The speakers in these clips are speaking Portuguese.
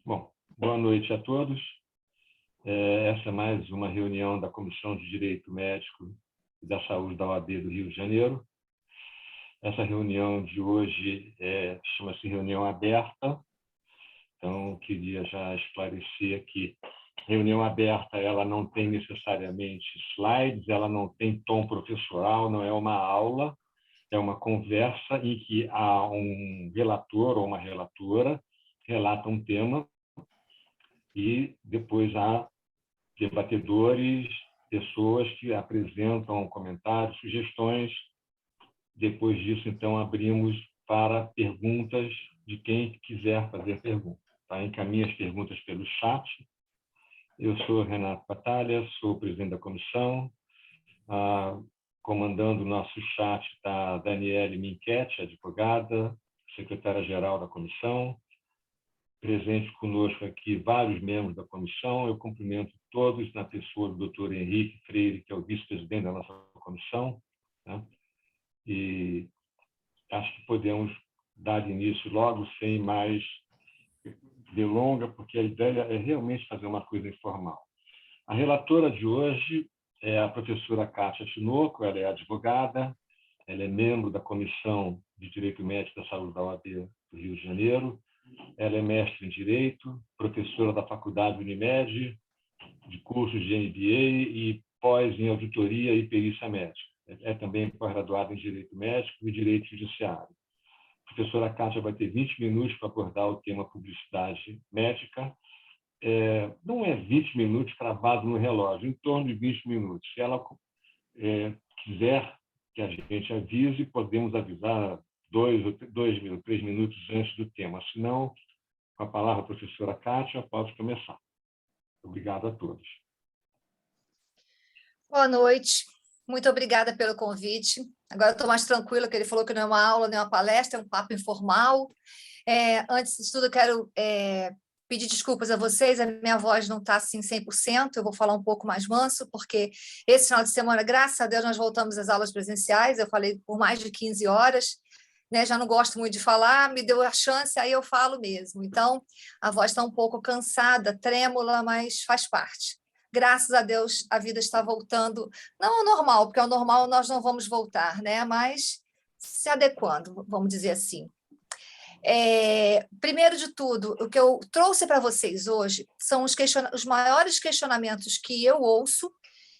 Bom, boa noite a todos. Essa é mais uma reunião da Comissão de Direito Médico e da Saúde da OAB do Rio de Janeiro. Essa reunião de hoje chama-se reunião aberta, então queria já esclarecer que reunião aberta ela não tem necessariamente slides, ela não tem tom professoral, não é uma aula, é uma conversa em que há um relator ou uma relatora relata um tema e depois há debatedores, pessoas que apresentam comentários, sugestões. Depois disso, então, abrimos para perguntas de quem quiser fazer pergunta. Tá? Encaminhe as perguntas pelo chat. Eu sou Renato Batalha, sou presidente da comissão. Comandando o nosso chat está a Daniele Minchetti, advogada, secretária-geral da comissão. Presente conosco aqui vários membros da comissão. Eu cumprimento todos na pessoa do Dr. Henrique Freire, que é o vice-presidente da nossa comissão. Né? E acho que podemos dar início logo, sem mais delonga, porque a ideia é realmente fazer uma coisa informal. A relatora de hoje é a professora Kátia Tinoco, ela é advogada, ela é membro da Comissão de Direito Médico da Saúde da OAB do Rio de Janeiro, ela é mestre em Direito, professora da Faculdade Unimed, de cursos de MBA e pós em Auditoria e Perícia Médica. É também pós-graduada em Direito Médico e Direito Judiciário. A professora Kátia vai ter 20 minutos para abordar o tema publicidade médica. Não é 20 minutos cravado no relógio, em torno de 20 minutos. Se ela quiser que a gente avise, podemos avisar 3 minutos antes do tema. Se não, com a palavra a professora Kátia, pode começar. Obrigado a todos. Boa noite. Muito obrigada pelo convite. Agora eu estou mais tranquila, que ele falou que não é uma aula, nem uma palestra, é um papo informal. Antes de tudo, eu quero pedir desculpas a vocês, a minha voz não está assim 100%, eu vou falar um pouco mais manso, porque esse final de semana, graças a Deus, nós voltamos às aulas presenciais, eu falei por mais de 15 horas, né? Já não gosto muito de falar, me deu a chance, aí eu falo mesmo. Então, a voz está um pouco cansada, trêmula, mas faz parte. Graças a Deus, a vida está voltando, não ao normal, porque ao normal nós não vamos voltar, né? Mas se adequando, vamos dizer assim. Primeiro de tudo, o que eu trouxe para vocês hoje são os maiores questionamentos que eu ouço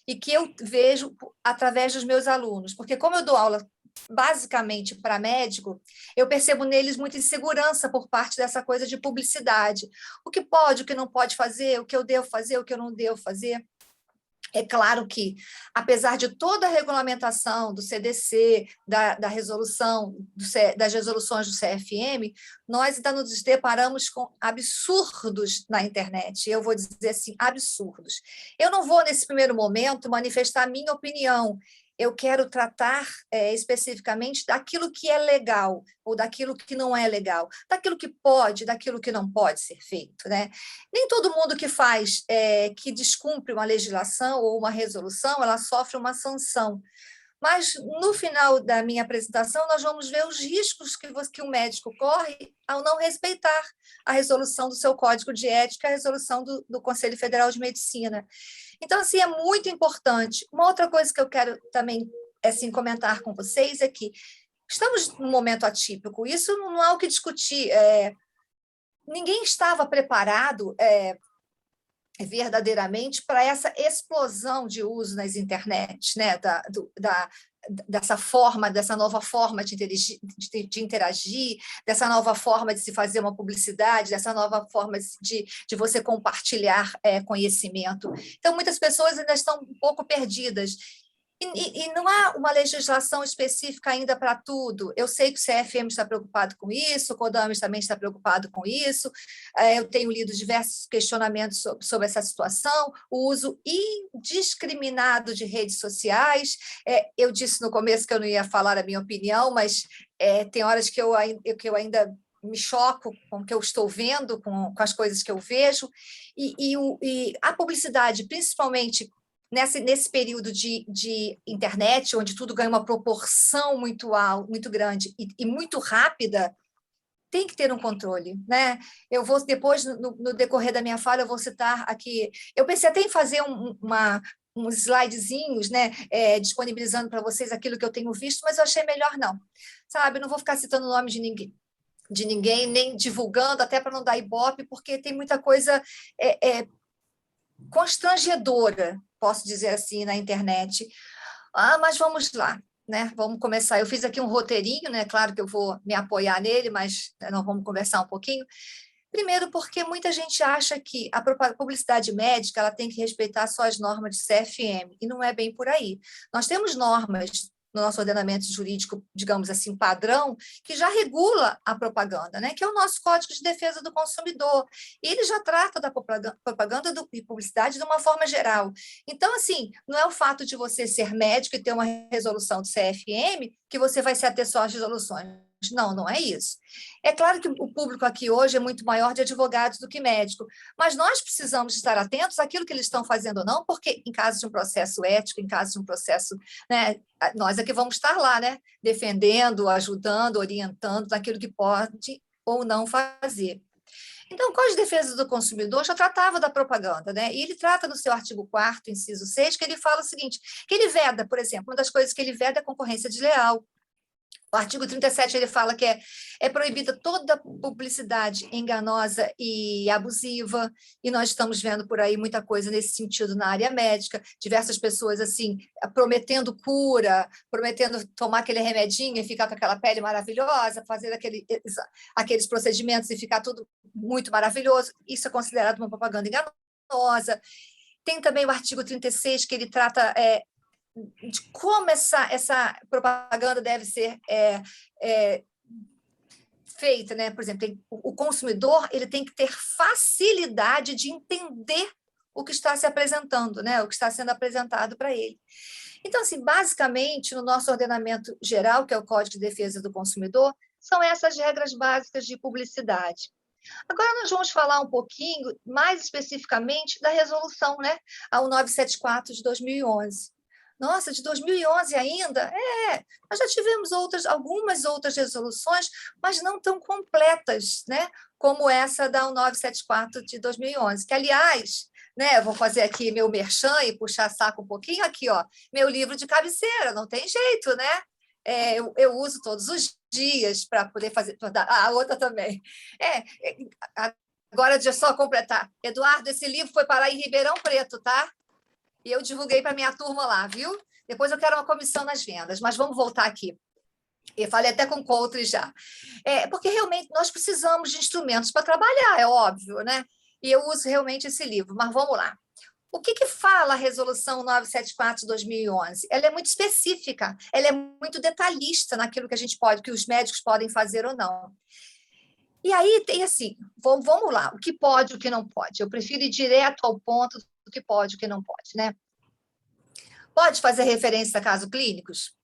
e que eu vejo através dos meus alunos, porque como eu dou aula basicamente para médico, eu percebo neles muita insegurança por parte dessa coisa de publicidade. O que pode, o que não pode fazer, o que eu devo fazer, o que eu não devo fazer. É claro que, apesar de toda a regulamentação do CDC, da resolução, das resoluções do CFM, nós ainda nos deparamos com absurdos na internet. Eu vou dizer assim, absurdos. Eu não vou, nesse primeiro momento, manifestar a minha opinião. Eu quero tratar especificamente daquilo que é legal ou daquilo que não é legal, daquilo que pode, daquilo que não pode ser feito, né? Nem todo mundo que faz, que descumpre uma legislação ou uma resolução, ela sofre uma sanção. Mas, no final da minha apresentação, nós vamos ver os riscos que o médico corre ao não respeitar a resolução do seu Código de Ética, a resolução do Conselho Federal de Medicina. Então, assim, é muito importante. Uma outra coisa que eu quero também comentar com vocês é que estamos num momento atípico, isso não há o que discutir. Ninguém estava preparado verdadeiramente para essa explosão de uso nas internet, né? Dessa nova forma de interagir, dessa nova forma de se fazer uma publicidade, dessa nova forma de você compartilhar conhecimento. Então, muitas pessoas ainda estão um pouco perdidas. E não há uma legislação específica ainda para tudo. Eu sei que o CFM está preocupado com isso, o CODAMES também está preocupado com isso. Eu tenho lido diversos questionamentos sobre essa situação, o uso indiscriminado de redes sociais. Eu disse no começo que eu não ia falar a minha opinião, mas tem horas que eu ainda me choco com o que eu estou vendo, com as coisas que eu vejo. E a publicidade, principalmente nesse período de internet, onde tudo ganha uma proporção muito grande e muito rápida, tem que ter um controle, né? Eu vou depois, no decorrer da minha fala, eu vou citar aqui. Eu pensei até em fazer uns slidezinhos, né, disponibilizando para vocês aquilo que eu tenho visto, mas eu achei melhor não, sabe? Eu não vou ficar citando o nome de ninguém, nem divulgando, até para não dar ibope, porque tem muita coisa constrangedora, posso dizer assim, na internet. Mas vamos lá, né? Vamos começar. Eu fiz aqui um roteirinho, né? Claro que eu vou me apoiar nele, mas nós vamos conversar um pouquinho. Primeiro, porque muita gente acha que a publicidade médica ela tem que respeitar só as normas de CFM, e não é bem por aí. Nós temos normas no nosso ordenamento jurídico, digamos assim, padrão, que já regula a propaganda, né? Que é o nosso Código de Defesa do Consumidor. E ele já trata da propaganda e publicidade de uma forma geral. Então, assim, não é o fato de você ser médico e ter uma resolução do CFM que você vai se ater só às resoluções. Não, não é isso. É claro que o público aqui hoje é muito maior de advogados do que médico, mas nós precisamos estar atentos àquilo que eles estão fazendo ou não, porque em caso de um processo ético, em caso de um processo, né, nós é que vamos estar lá, né, defendendo, ajudando, orientando naquilo que pode ou não fazer. Então, o Código de Defesa do Consumidor já tratava da propaganda, né? E ele trata no seu artigo 4º, inciso 6, que ele fala o seguinte, que ele veda, por exemplo, uma das coisas que ele veda é a concorrência desleal. O artigo 37 ele fala que é proibida toda publicidade enganosa e abusiva, e nós estamos vendo por aí muita coisa nesse sentido na área médica, diversas pessoas assim prometendo cura, prometendo tomar aquele remedinho e ficar com aquela pele maravilhosa, fazer aqueles procedimentos e ficar tudo muito maravilhoso. Isso é considerado uma propaganda enganosa. Tem também o artigo 36, que ele trata de como essa propaganda deve ser feita, né? Por exemplo, o consumidor ele tem que ter facilidade de entender o que está se apresentando, né? O que está sendo apresentado para ele. Então, assim, basicamente, no nosso ordenamento geral, que é o Código de Defesa do Consumidor, são essas regras básicas de publicidade. Agora nós vamos falar um pouquinho, mais especificamente, da resolução, né? A 1974 de 2011. Nossa, de 2011 ainda? Nós já tivemos algumas outras resoluções, mas não tão completas, né? Como essa da 1974 de 2011, que, aliás, né, vou fazer aqui meu merchan e puxar saco um pouquinho, aqui, ó, meu livro de cabeceira, não tem jeito, né? Eu uso todos os dias para poder fazer. A outra também. Agora, deixa eu só completar. Eduardo, esse livro foi parar em Ribeirão Preto, tá? E eu divulguei para a minha turma lá, viu? Depois eu quero uma comissão nas vendas, mas vamos voltar aqui. Eu falei até com o Coutre já. Porque realmente nós precisamos de instrumentos para trabalhar, é óbvio, né? E eu uso realmente esse livro, mas vamos lá. O que fala a Resolução 974 de 2011? Ela é muito específica, ela é muito detalhista naquilo que a gente pode, que os médicos podem fazer ou não. E aí tem assim, vamos lá, o que pode e o que não pode. Eu prefiro ir direto ao ponto do que pode e o que não pode, né? Pode fazer referência a casos clínicos?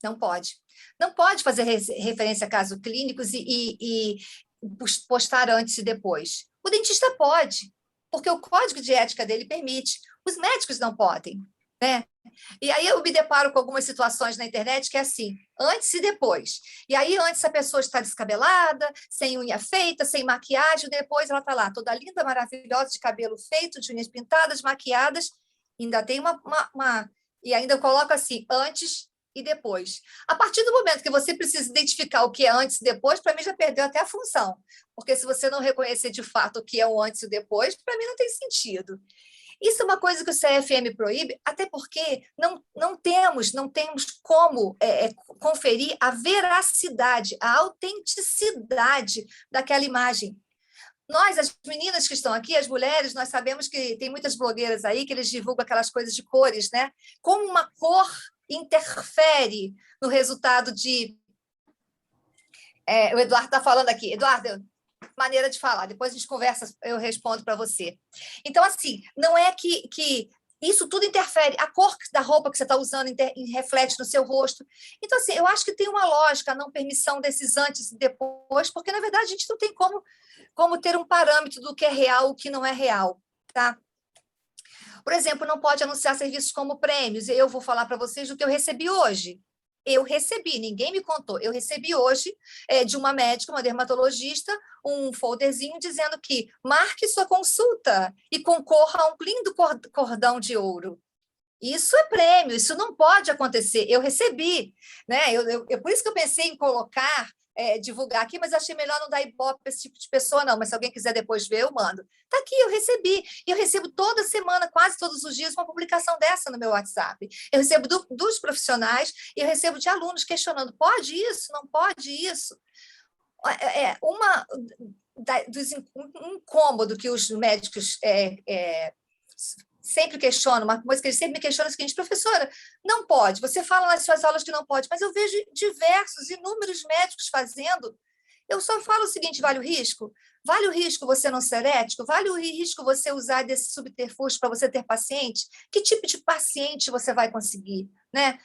Não pode. Não pode fazer referência a casos clínicos e postar antes e depois. O dentista pode, porque o código de ética dele permite. Os médicos não podem, né? E aí eu me deparo com algumas situações na internet que é assim, antes e depois. E aí antes a pessoa está descabelada, sem unha feita, sem maquiagem, depois ela está lá toda linda, maravilhosa, de cabelo feito, de unhas pintadas, maquiadas, ainda tem e ainda coloca assim, antes e depois. A partir do momento que você precisa identificar o que é antes e depois, para mim já perdeu até a função, porque se você não reconhecer de fato o que é o antes e o depois, para mim não tem sentido. Isso é uma coisa que o CFM proíbe, até porque não temos como conferir a veracidade, a autenticidade daquela imagem. Nós, as meninas que estão aqui, as mulheres, nós sabemos que tem muitas blogueiras aí que eles divulgam aquelas coisas de cores, né? Como uma cor interfere no resultado de... o Eduardo está falando aqui. Eduardo, maneira de falar, depois a gente conversa, eu respondo para você. Então, assim, não é que isso tudo interfere, a cor da roupa que você está usando reflete no seu rosto. Então, assim, eu acho que tem uma lógica a não permissão desses antes e depois, porque, na verdade, a gente não tem como ter um parâmetro do que é real e o que não é real, tá? Por exemplo, não pode anunciar serviços como prêmios, e eu vou falar para vocês do que eu recebi hoje. eu recebi, ninguém me contou, eu recebi hoje de uma médica, uma dermatologista, um folderzinho dizendo que marque sua consulta e concorra a um lindo cordão de ouro. Isso é prêmio, isso não pode acontecer. Eu recebi, né? Por isso que eu pensei em colocar, divulgar aqui, mas achei melhor não dar ibope para esse tipo de pessoa, não. Mas se alguém quiser depois ver, eu mando. Está aqui, eu recebi. E eu recebo toda semana, quase todos os dias, uma publicação dessa no meu WhatsApp. Eu recebo dos profissionais e eu recebo de alunos questionando: pode isso? Não pode isso? Um incômodo que os médicos sempre questionam, uma coisa que eles sempre me questionam é o seguinte: professora, não pode, você fala nas suas aulas que não pode, mas eu vejo inúmeros médicos fazendo. Eu só falo o seguinte: vale o risco? Vale o risco você não ser ético? Vale o risco você usar desse subterfúgio para você ter paciente? Que tipo de paciente você vai conseguir, né?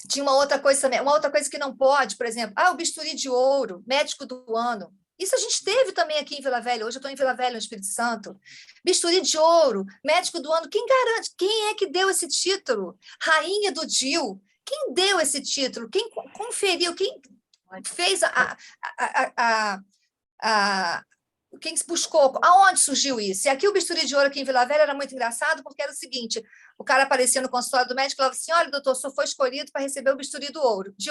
Tinha uma outra coisa também, uma outra coisa que não pode, por exemplo, o bisturi de ouro, médico do ano. Isso a gente teve também aqui em Vila Velha. Hoje eu estou em Vila Velha, no Espírito Santo. Bisturi de ouro, médico do ano. Quem garante? Quem é que deu esse título? Rainha do DIU. Quem deu esse título? Quem conferiu? Quem fez quem buscou? Aonde surgiu isso? E aqui o bisturi de ouro aqui em Vila Velha era muito engraçado, porque era o seguinte: o cara aparecia no consultório do médico e falava assim: olha, doutor, o senhor foi escolhido para receber o bisturi de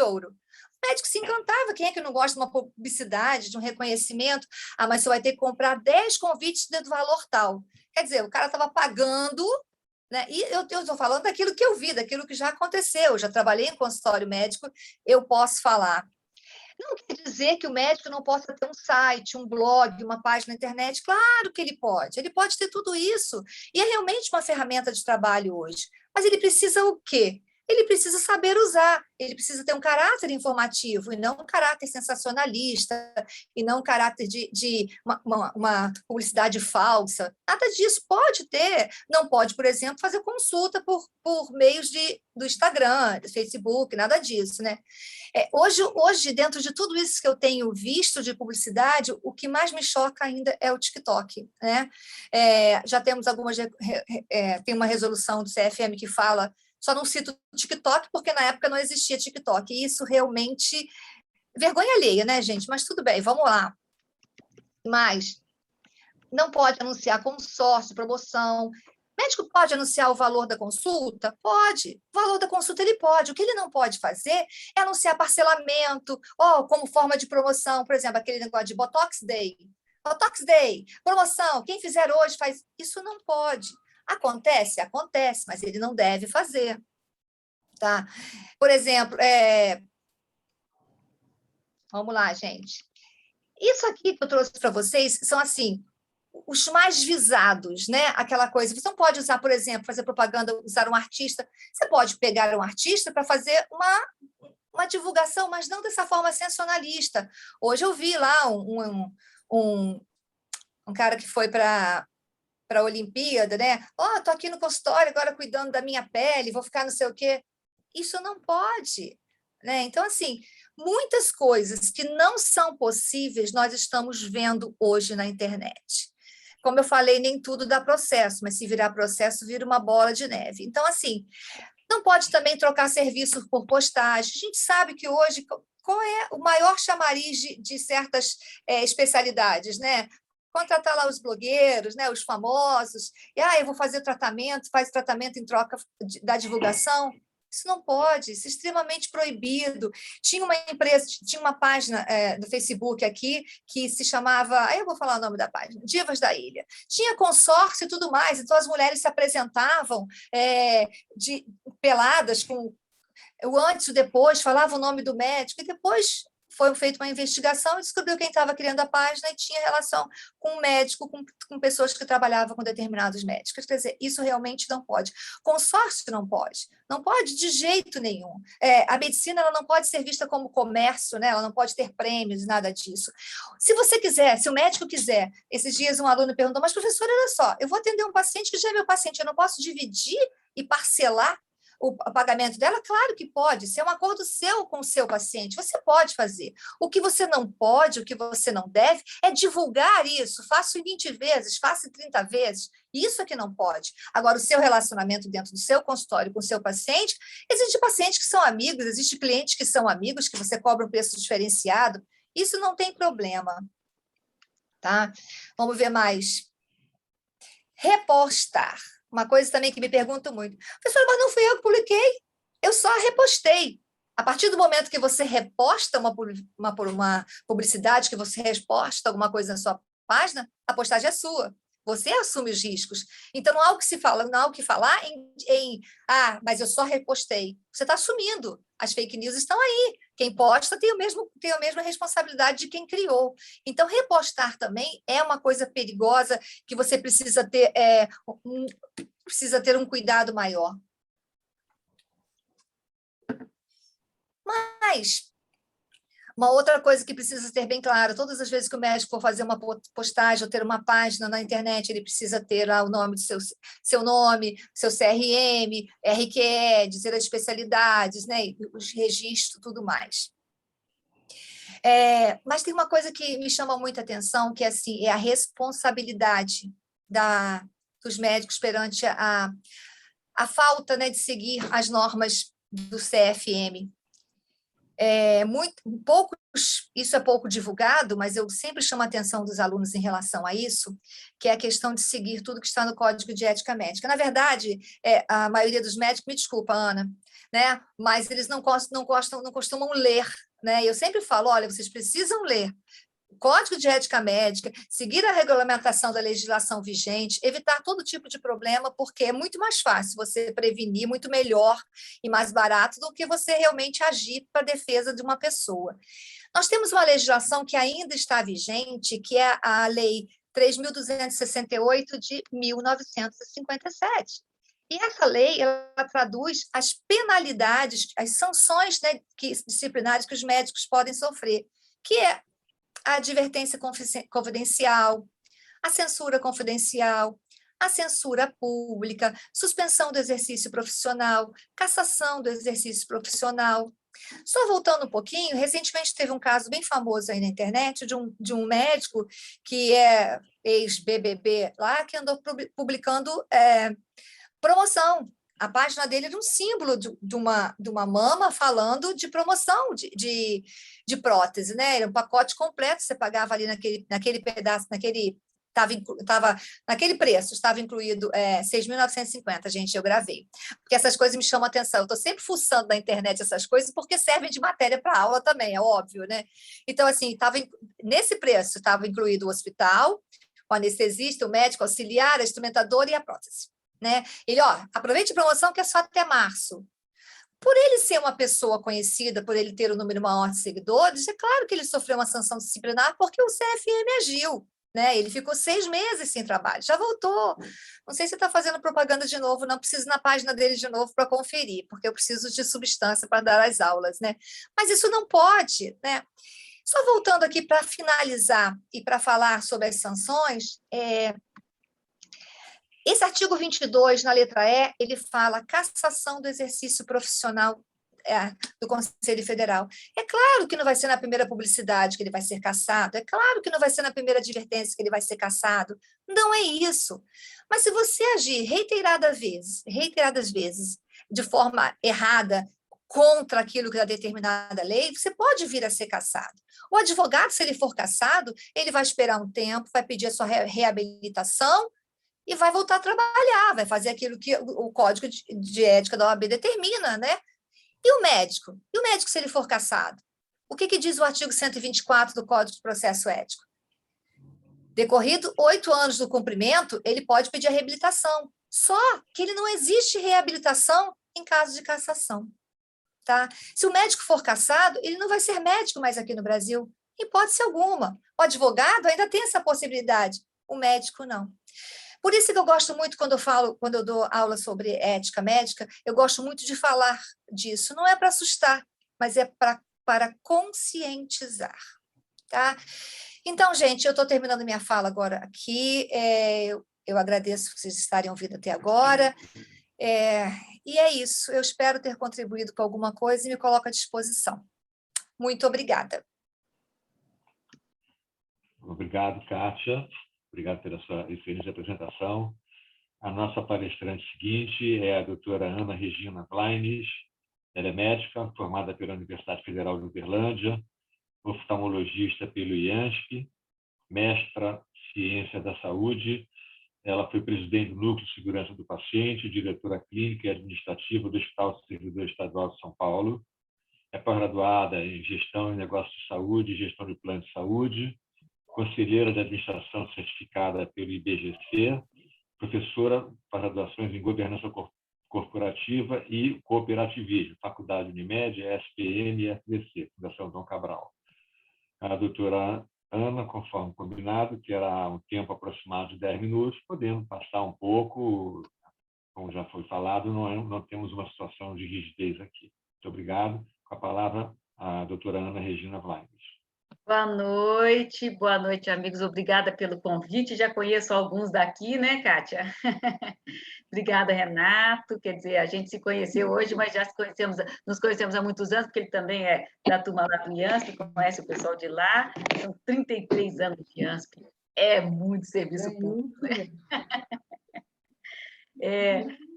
ouro. O médico se encantava. Quem é que não gosta de uma publicidade, de um reconhecimento? Mas você vai ter que comprar 10 convites dentro do valor tal. Quer dizer, o cara estava pagando, né? E eu estou falando daquilo que eu vi, daquilo que já aconteceu. Eu já trabalhei em consultório médico, eu posso falar. Não quer dizer que o médico não possa ter um site, um blog, uma página na internet. Claro que ele pode ter tudo isso. E é realmente uma ferramenta de trabalho hoje. Mas ele precisa o quê? Ele precisa saber usar, ele precisa ter um caráter informativo e não um caráter sensacionalista, e não um caráter de uma publicidade falsa. Nada disso. Pode ter, não pode, por exemplo, fazer consulta por meios do Instagram, do Facebook, nada disso, né? Hoje, dentro de tudo isso que eu tenho visto de publicidade, o que mais me choca ainda é o TikTok, né? Já temos tem uma resolução do CFM que fala. Só não cito o TikTok, porque na época não existia TikTok. E isso realmente... vergonha alheia, né, gente? Mas tudo bem, vamos lá. Mas não pode anunciar consórcio, promoção. Médico pode anunciar o valor da consulta? Pode. O valor da consulta ele pode. O que ele não pode fazer é anunciar parcelamento, como forma de promoção. Por exemplo, aquele negócio de Botox Day. Botox Day, promoção. Quem fizer hoje faz... Isso não pode. Acontece, mas ele não deve fazer. Tá? Por exemplo, vamos lá, gente. Isso aqui que eu trouxe para vocês são, assim, os mais visados, né? Aquela coisa. Você não pode usar, por exemplo, fazer propaganda, usar um artista. Você pode pegar um artista para fazer uma divulgação, mas não dessa forma sensacionalista. Hoje eu vi lá um cara que foi para a Olimpíada, né? Estou aqui no consultório agora cuidando da minha pele, vou ficar não sei o quê. Isso não pode, né? Então, assim, muitas coisas que não são possíveis nós estamos vendo hoje na internet. Como eu falei, nem tudo dá processo, mas se virar processo, vira uma bola de neve. Então, assim, não pode também trocar serviço por postagem. A gente sabe que hoje, qual é o maior chamariz de certas especialidades, né? Contratar lá os blogueiros, né, os famosos, eu vou fazer tratamento, faz tratamento em troca da divulgação. Isso não pode, isso é extremamente proibido. Tinha uma empresa, tinha uma página do Facebook aqui que se chamava, eu vou falar o nome da página, Divas da Ilha. Tinha consórcio e tudo mais, então as mulheres se apresentavam peladas, com o antes e o depois, falavam o nome do médico, e depois foi feita uma investigação e descobriu quem estava criando a página e tinha relação com o médico, com pessoas que trabalhavam com determinados médicos. Quer dizer, isso realmente não pode. Consórcio não pode de jeito nenhum. A medicina ela não pode ser vista como comércio, né? Ela não pode ter prêmios, nada disso. Se você quiser, se o médico quiser, esses dias um aluno perguntou, mas professor, olha só, eu vou atender um paciente que já é meu paciente, eu não posso dividir e parcelar o pagamento dela? Claro que pode, isso é um acordo seu com o seu paciente, você pode fazer. O que você não pode, o que você não deve, é divulgar isso, faça em 20 vezes, faça em 30 vezes, isso é que não pode. Agora, o seu relacionamento dentro do seu consultório com o seu paciente, existem pacientes que são amigos, existem clientes que são amigos, que você cobra um preço diferenciado, isso não tem problema. Tá? Vamos ver mais. Repostar. Uma coisa também que me perguntam muito. Professora, mas não fui eu que publiquei, eu só repostei. A partir do momento que você reposta uma publicidade, que você reposta alguma coisa na sua página, a postagem é sua. Você assume os riscos. Então, não há o que se fala, não há o que falar mas eu só repostei. Você está assumindo. As fake news estão aí. Quem posta tem a mesma responsabilidade de quem criou. Então, repostar também é uma coisa perigosa que você precisa ter um cuidado maior. Mas uma outra coisa que precisa ter bem claro, todas as vezes que o médico for fazer uma postagem ou ter uma página na internet, ele precisa ter lá o nome do seu nome, seu CRM, RQE, dizer as especialidades, né, os registros, tudo mais. Mas tem uma coisa que me chama muita atenção, que assim, é a responsabilidade dos médicos perante a falta, né, de seguir as normas do CFM. Isso é pouco divulgado, mas eu sempre chamo a atenção dos alunos em relação a isso, que é a questão de seguir tudo que está no Código de Ética Médica. Na verdade, a maioria dos médicos, me desculpa, Ana, né, mas eles não costumam ler, né? Eu sempre falo, olha, vocês precisam ler o Código de Ética Médica, seguir a regulamentação da legislação vigente, evitar todo tipo de problema, porque é muito mais fácil você prevenir, muito melhor e mais barato do que você realmente agir para a defesa de uma pessoa. Nós temos uma legislação que ainda está vigente, que é a Lei 3.268 de 1957. E essa lei, ela traduz as penalidades, as sanções, né, disciplinares que os médicos podem sofrer, que é a advertência confidencial, a censura confidencial, a censura pública, suspensão do exercício profissional, cassação do exercício profissional. Só voltando um pouquinho, recentemente teve um caso bem famoso aí na internet de um médico que é ex-BBB lá, que andou publicando promoção. A página dele era um símbolo de uma mama falando de promoção de prótese, né? Era um pacote completo, você pagava ali naquele pedaço, naquele preço, estava incluído 6.950, gente, eu gravei. Porque essas coisas me chamam a atenção. Eu estou sempre fuçando na internet essas coisas, porque servem de matéria para aula também, é óbvio, né? Então, assim, nesse preço estava incluído o hospital, o anestesista, o médico auxiliar, a instrumentadora e a prótese. Né? Ele, aproveite a promoção que é só até março. Por ele ser uma pessoa conhecida, por ele ter um número maior de seguidores, é claro que ele sofreu uma sanção disciplinar porque o CFM agiu, né? Ele ficou 6 meses sem trabalho, já voltou. Não sei se está fazendo propaganda de novo, não preciso ir na página dele de novo para conferir, porque eu preciso de substância para dar as aulas, né? Mas isso não pode, né? Só voltando aqui para finalizar e para falar sobre as sanções, esse artigo 22, na letra E, ele fala cassação do exercício profissional do Conselho Federal. É claro que não vai ser na primeira publicidade que ele vai ser cassado, é claro que não vai ser na primeira advertência que ele vai ser cassado, não é isso. Mas se você agir reiteradas vezes, de forma errada, contra aquilo que é determinada lei, você pode vir a ser cassado. O advogado, se ele for cassado, ele vai esperar um tempo, vai pedir a sua reabilitação, e vai voltar a trabalhar, vai fazer aquilo que o Código de Ética da OAB determina, né? E o médico? E o médico, se ele for cassado? O que diz o artigo 124 do Código de Processo Ético? Decorrido 8 anos do cumprimento, ele pode pedir a reabilitação. Só que ele não existe reabilitação em caso de cassação. Tá? Se o médico for cassado, ele não vai ser médico mais aqui no Brasil, em hipótese alguma. O advogado ainda tem essa possibilidade, o médico não. Por isso que eu gosto muito, quando eu dou aula sobre ética médica, eu gosto muito de falar disso. Não é para assustar, mas é para conscientizar. Tá? Então, gente, eu estou terminando minha fala agora aqui. Eu agradeço por vocês estarem ouvindo até agora. E é isso, eu espero ter contribuído com alguma coisa e me coloco à disposição. Muito obrigada. Obrigado, Kátia. Obrigado pela sua excelente apresentação. A nossa palestrante seguinte é a doutora Ana Regina Blaines. Ela é médica, formada pela Universidade Federal de Uberlândia, oftalmologista pelo IANSP, mestra em Ciência da Saúde. Ela foi presidente do Núcleo de Segurança do Paciente, diretora clínica e administrativa do Hospital Servidor Estadual de São Paulo. É pós-graduada em Gestão e Negócios de Saúde e Gestão de Plano de Saúde, conselheira de administração certificada pelo IBGC, professora para graduações em governança corporativa e cooperativismo, Faculdade Unimed, SPM e FDC, Fundação Dom Cabral. A doutora Ana, conforme combinado, terá um tempo aproximado de 10 minutos, podendo passar um pouco, como já foi falado, não temos uma situação de rigidez aqui. Muito obrigado. Com a palavra, a doutora Ana Regina Blaines. Boa noite, amigos. Obrigada pelo convite. Já conheço alguns daqui, né, Kátia? Obrigada, Renato. Quer dizer, a gente se conheceu hoje, mas já nos conhecemos há muitos anos, porque ele também é da turma lá do IANSP, conhece o pessoal de lá. São 33 anos de IANSP. É muito serviço público, né?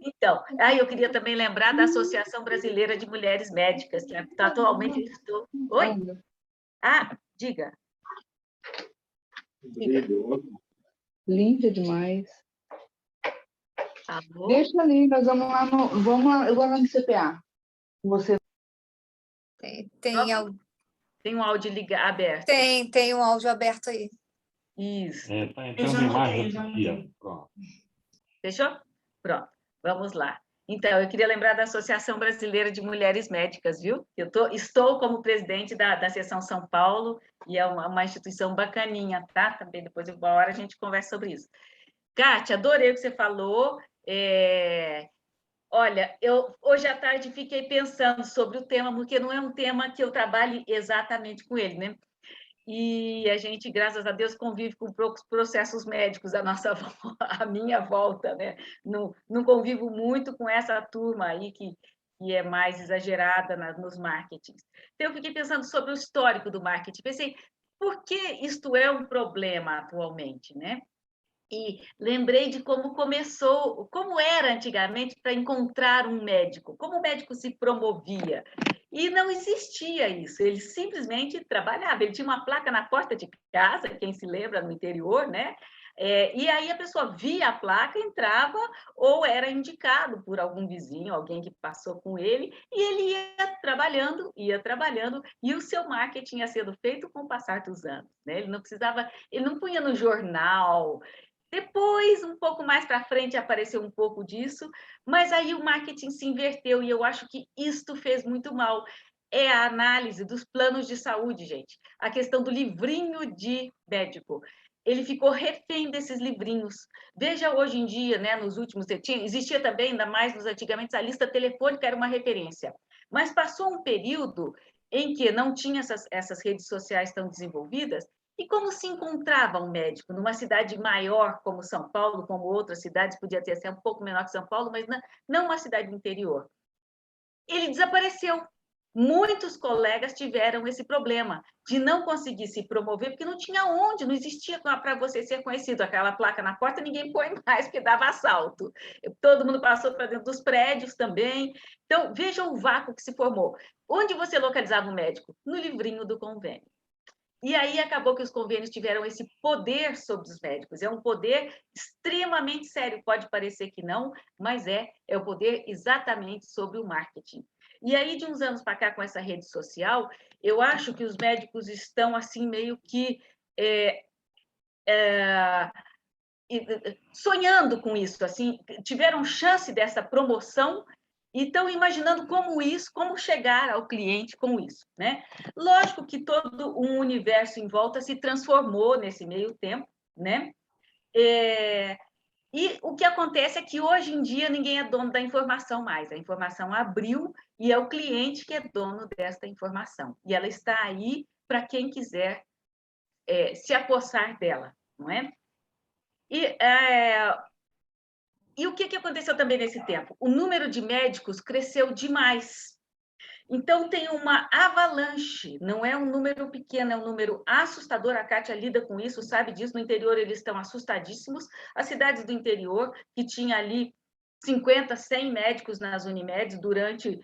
Então, eu queria também lembrar da Associação Brasileira de Mulheres Médicas, que atualmente estou... Oi? Diga. Linda demais. Alô? Deixa ali, nós vamos lá, eu vou lá no CPA. Você Tem um áudio aberto. Tem um áudio aberto aí. Isso. Está entrando em imagem da Sofia. Pronto. Fechou? Pronto. Vamos lá. Então, eu queria lembrar da Associação Brasileira de Mulheres Médicas, viu? Eu estou como presidente da Seção São Paulo, e é uma instituição bacaninha, tá? Também depois, uma hora, a gente conversa sobre isso. Kátia, adorei o que você falou. Olha, eu hoje à tarde fiquei pensando sobre o tema, porque não é um tema que eu trabalhe exatamente com ele, né? E a gente, graças a Deus, convive com poucos processos médicos à minha volta, né? Não convivo muito com essa turma aí que é mais exagerada nos marketings. Então, eu fiquei pensando sobre o histórico do marketing. Pensei, por que isto é um problema atualmente, né? E lembrei de como começou, como era antigamente para encontrar um médico, como o médico se promovia. E não existia isso, ele simplesmente trabalhava, ele tinha uma placa na porta de casa, quem se lembra, no interior, né? E aí a pessoa via a placa, entrava, ou era indicado por algum vizinho, alguém que passou com ele, e ele ia trabalhando, e o seu marketing ia sendo feito com o passar dos anos, né? Ele não punha no jornal. Depois, um pouco mais para frente, apareceu um pouco disso, mas aí o marketing se inverteu e eu acho que isto fez muito mal. É a análise dos planos de saúde, gente. A questão do livrinho de médico. Ele ficou refém desses livrinhos. Veja hoje em dia, né, nos últimos... Existia também, ainda mais nos antigamente, a lista telefônica era uma referência. Mas passou um período em que não tinha essas redes sociais tão desenvolvidas. E como se encontrava um médico numa cidade maior como São Paulo, como outras cidades, podia ter sido um pouco menor que São Paulo, mas não uma cidade interior? Ele desapareceu. Muitos colegas tiveram esse problema de não conseguir se promover, porque não tinha onde, não existia para você ser conhecido. Aquela placa na porta, ninguém põe mais, porque dava assalto. Todo mundo passou para dentro dos prédios também. Então, veja o vácuo que se formou. Onde você localizava o médico? No livrinho do convênio. E aí acabou que os convênios tiveram esse poder sobre os médicos. É um poder extremamente sério, pode parecer que não, mas é o poder exatamente sobre o marketing. E aí, de uns anos para cá, com essa rede social, eu acho que os médicos estão assim meio que sonhando com isso, assim, tiveram chance dessa promoção e estão imaginando como chegar ao cliente com isso, né? Lógico que todo um universo em volta se transformou nesse meio tempo, né? E o que acontece é que hoje em dia ninguém é dono da informação mais. A informação abriu e é o cliente que é dono desta informação. E ela está aí para quem quiser se apossar dela, não é? E E o que aconteceu também nesse tempo? O número de médicos cresceu demais. Então, tem uma avalanche, não é um número pequeno, é um número assustador. A Kátia lida com isso, sabe disso. No interior, eles estão assustadíssimos. As cidades do interior, que tinha ali 50, 100 médicos nas Unimedes durante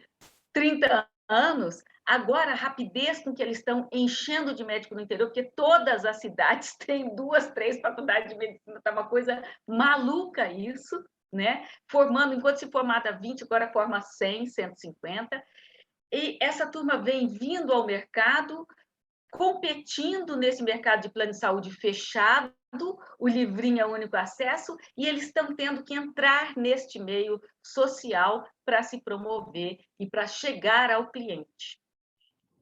30 anos, agora a rapidez com que eles estão enchendo de médico no interior, porque todas as cidades têm 2, 3 faculdades de medicina, está uma coisa maluca isso, né? Formando, enquanto se formava 20, agora forma 100, 150. E essa turma vem vindo ao mercado, competindo nesse mercado de plano de saúde fechado, o livrinho é o único acesso, e eles estão tendo que entrar neste meio social para se promover e para chegar ao cliente.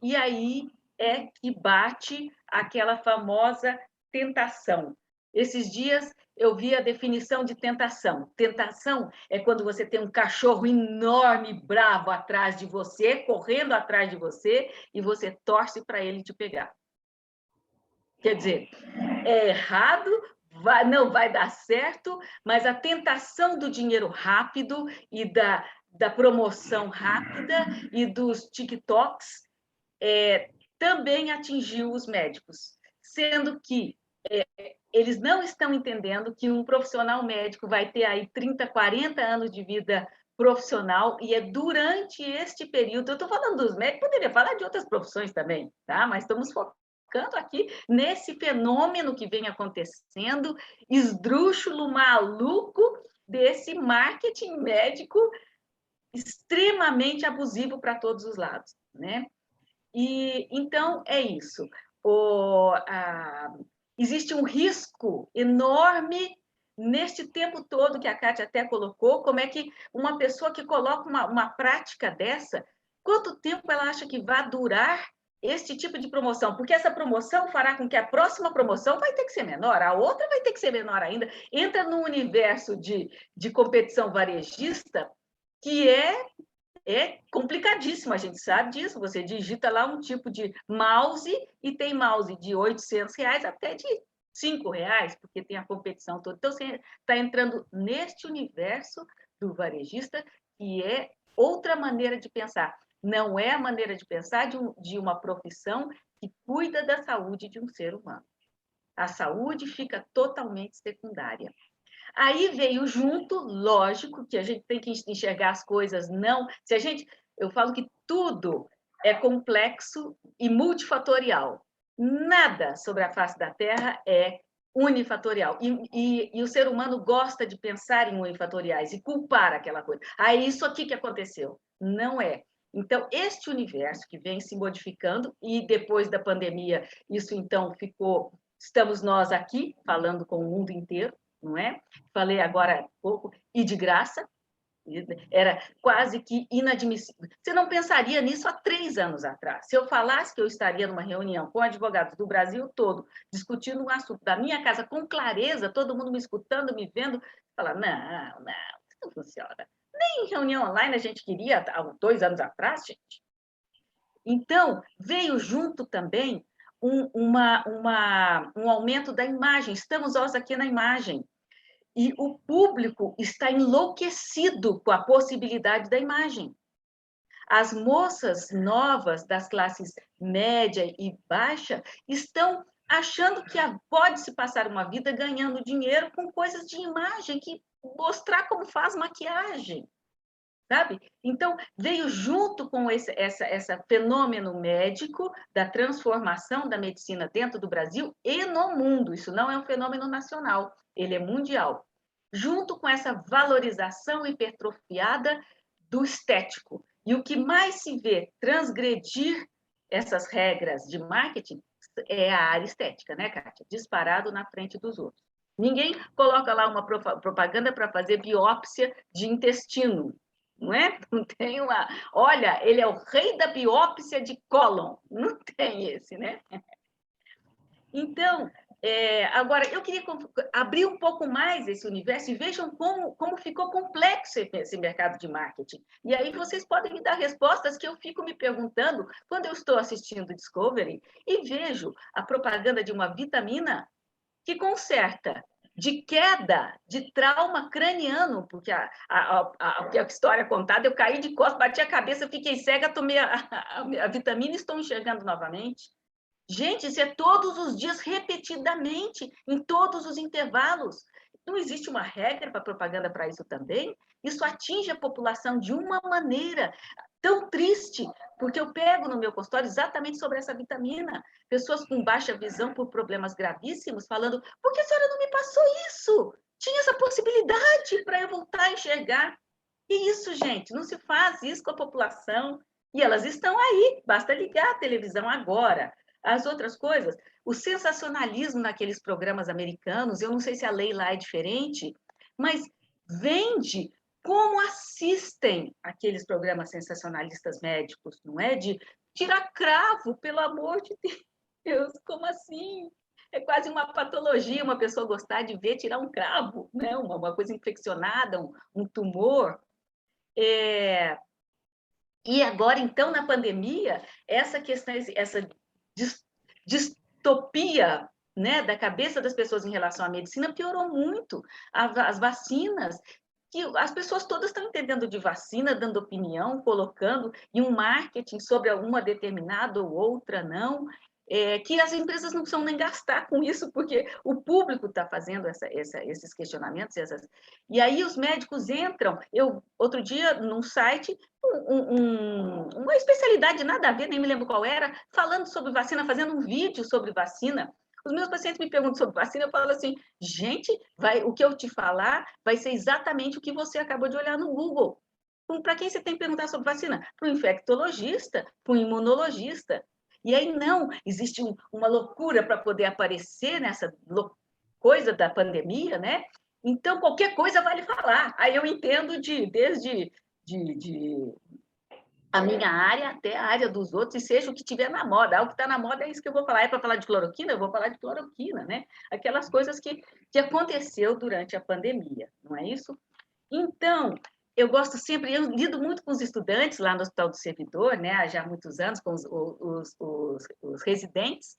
E aí é que bate aquela famosa tentação. Esses dias eu vi a definição de tentação. Tentação é quando você tem um cachorro enorme, bravo atrás de você, correndo atrás de você, e você torce para ele te pegar. Quer dizer, é errado, não vai dar certo, mas a tentação do dinheiro rápido e da promoção rápida e dos TikToks também atingiu os médicos, sendo que eles não estão entendendo que um profissional médico vai ter aí 30, 40 anos de vida profissional, e é durante este período, eu estou falando dos médicos, poderia falar de outras profissões também, tá? Mas estamos focando aqui nesse fenômeno que vem acontecendo, esdrúxulo, maluco, desse marketing médico extremamente abusivo para todos os lados, né? E então é isso. Existe um risco enorme neste tempo todo que a Kátia até colocou. Como é que uma pessoa que coloca uma prática dessa, quanto tempo ela acha que vai durar este tipo de promoção? Porque essa promoção fará com que a próxima promoção vai ter que ser menor, a outra vai ter que ser menor ainda. Entra no universo de competição varejista que é complicadíssimo, a gente sabe disso. Você digita lá um tipo de mouse e tem mouse de R$800 até de R$5, porque tem a competição toda. Então, você está entrando neste universo do varejista, que é outra maneira de pensar. Não é a maneira de pensar de uma profissão que cuida da saúde de um ser humano. A saúde fica totalmente secundária. Aí veio junto, lógico, que a gente tem que enxergar as coisas, não... Eu falo que tudo é complexo e multifatorial. Nada sobre a face da Terra é unifatorial. E o ser humano gosta de pensar em unifatoriais e culpar aquela coisa. É isso aqui que aconteceu. Não é. Então, este universo que vem se modificando, e depois da pandemia, isso então ficou... Estamos nós aqui, falando com o mundo inteiro, não é? Falei agora há pouco, e de graça, era quase que inadmissível. Você não pensaria nisso há 3 anos atrás. Se eu falasse que eu estaria numa reunião com advogados do Brasil todo, discutindo um assunto da minha casa com clareza, todo mundo me escutando, me vendo, falar, não, isso não funciona. Nem em reunião online a gente queria há 2 anos atrás, gente. Então, veio junto também um aumento da imagem. Estamos nós aqui na imagem. E o público está enlouquecido com a possibilidade da imagem. As moças novas das classes média e baixa estão achando que pode-se passar uma vida ganhando dinheiro com coisas de imagem, que mostrar como faz maquiagem, sabe? Então, veio junto com esse fenômeno médico da transformação da medicina dentro do Brasil e no mundo. Isso não é um fenômeno nacional, ele é mundial. Junto com essa valorização hipertrofiada do estético. E o que mais se vê transgredir essas regras de marketing é a área estética, né, Kátia? Disparado na frente dos outros. Ninguém coloca lá uma propaganda para fazer biópsia de intestino, não é? Não tem uma... Olha, ele é o rei da biópsia de cólon. Não tem esse, né? Então, agora, eu queria abrir um pouco mais esse universo e vejam como ficou complexo esse mercado de marketing. E aí vocês podem me dar respostas que eu fico me perguntando quando eu estou assistindo Discovery e vejo a propaganda de uma vitamina que conserta de queda, de trauma craniano, porque a história contada, eu caí de costas, bati a cabeça, fiquei cega, tomei a vitamina e estou enxergando novamente. Gente, isso é todos os dias, repetidamente, em todos os intervalos. Não existe uma regra para propaganda para isso também? Isso atinge a população de uma maneira tão triste, porque eu pego no meu consultório exatamente sobre essa vitamina. Pessoas com baixa visão por problemas gravíssimos falando, por que a senhora não me passou isso? Tinha essa possibilidade para eu voltar a enxergar. E isso, gente, não se faz isso com a população. E elas estão aí, basta ligar a televisão agora. As outras coisas, o sensacionalismo naqueles programas americanos, eu não sei se a lei lá é diferente, mas vende como assistem aqueles programas sensacionalistas médicos, não é? De tirar cravo, pelo amor de Deus, como assim? É quase uma patologia uma pessoa gostar de ver tirar um cravo, né? Uma coisa infeccionada, um tumor. E agora, então, na pandemia, essa questão, essa distopia, né, da cabeça das pessoas em relação à medicina piorou muito. As vacinas, que as pessoas todas estão entendendo de vacina, dando opinião, colocando, e um marketing sobre uma determinada ou outra não, que as empresas não precisam nem gastar com isso, porque o público está fazendo esses questionamentos. E aí os médicos entram. Outro dia, num site, uma especialidade nada a ver, nem me lembro qual era, falando sobre vacina, fazendo um vídeo sobre vacina. Os meus pacientes me perguntam sobre vacina, eu falo assim, gente, o que eu te falar vai ser exatamente o que você acabou de olhar no Google. Para quem você tem que perguntar sobre vacina? Para o infectologista, para o imunologista. E aí, não, existe uma loucura para poder aparecer nessa coisa da pandemia, né? Então, qualquer coisa vale falar. Aí eu entendo desde a minha área até a área dos outros, e seja o que tiver na moda. O que está na moda é isso que eu vou falar. É para falar de cloroquina? Eu vou falar de cloroquina, né? Aquelas coisas que aconteceu durante a pandemia, não é isso? Então, eu gosto sempre, eu lido muito com os estudantes lá no Hospital do Servidor, né? Já há muitos anos, com os residentes,